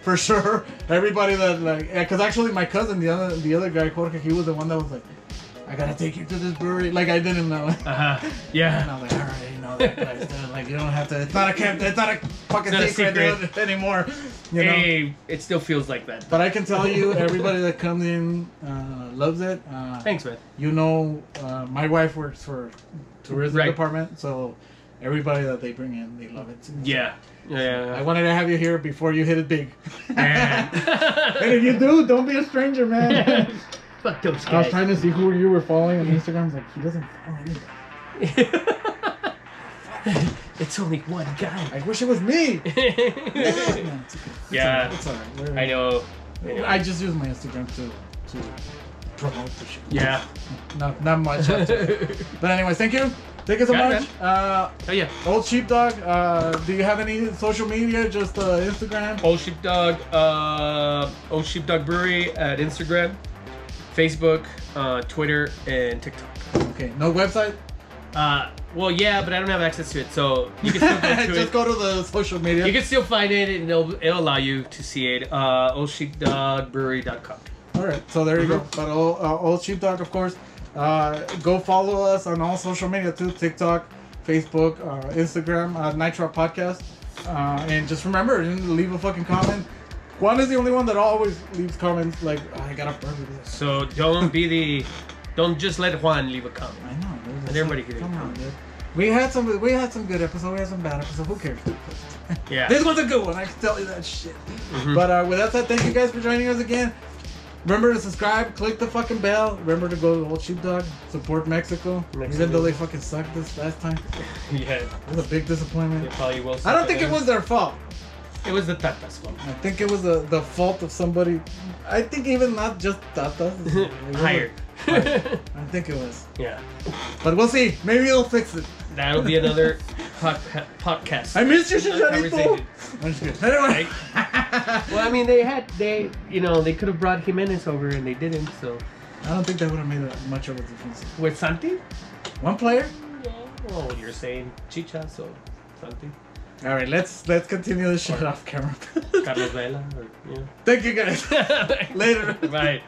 for sure, everybody that like, because actually my cousin, the other guy, Jorge, he was the one that was like, I gotta take you to this brewery. Like I didn't know. Yeah. And I was like, all right, you know that place, dude. Like you don't have to. It's not a fucking secret, dude, anymore. You know? Hey, it still feels like that. But I can tell you, everybody that comes in loves it. Thanks, man. You know, my wife works for tourism department, so everybody that they bring in, they love it. Yeah. Yeah. I wanted to have you here before you hit it big. And if you do, don't be a stranger, man. Fuck those guys. I was trying to see who you were following on Instagram. I was like, he doesn't follow me. It's only one guy. I wish it was me. Yeah. It's alright. I know. I just use my Instagram to promote the shit. Yeah. Not much. But anyways, thank you. Thank you so much. Oh yeah. Old Sheepdog. Do you have any social media? Just Instagram. Old Sheepdog. Old Sheepdog Brewery at Instagram, Facebook, Twitter, and TikTok. Okay. No website. Well, yeah, but I don't have access to it, so you can still go to Just go to the social media. You can still find it, and it'll allow you to see it. OldSheepdogBrewery.com. All right, so there you go. But Old Sheepdog, of course. Go follow us on all social media too: TikTok, Facebook, Instagram, Nitro Podcast. And just remember, leave a fucking comment. Juan is the only one that always leaves comments like, I gotta burn this. So don't just let Juan leave a comment. I know. And everybody can come on, dude. We had some good episodes. We had some bad episodes. Who cares? Yeah. This one's a good one. I can tell you that shit. But with that said, thank you guys for joining us again. Remember to subscribe, click the fucking bell. Remember to go to Old Sheepdog, support Mexico. Even though they fucking sucked this last time. Yeah. It was a big disappointment. They probably will. I don't think it was their fault. It was the Tata's fault. I think it was the fault of somebody. I think even not just Tata. Hired. I think it was. Yeah. But we'll see. Maybe they'll fix it. That'll be another podcast. I missed you, Chicharito. I'm just kidding. Anyway. Well, I mean, they could have brought Jimenez over and they didn't, so. I don't think that would have made much of a difference. With Santi? One player? Yeah. Well, you're saying Chicha, so Santi. All right, let's continue this shit off camera. Carlos Vela, or, yeah. Thank you guys. Later. Bye.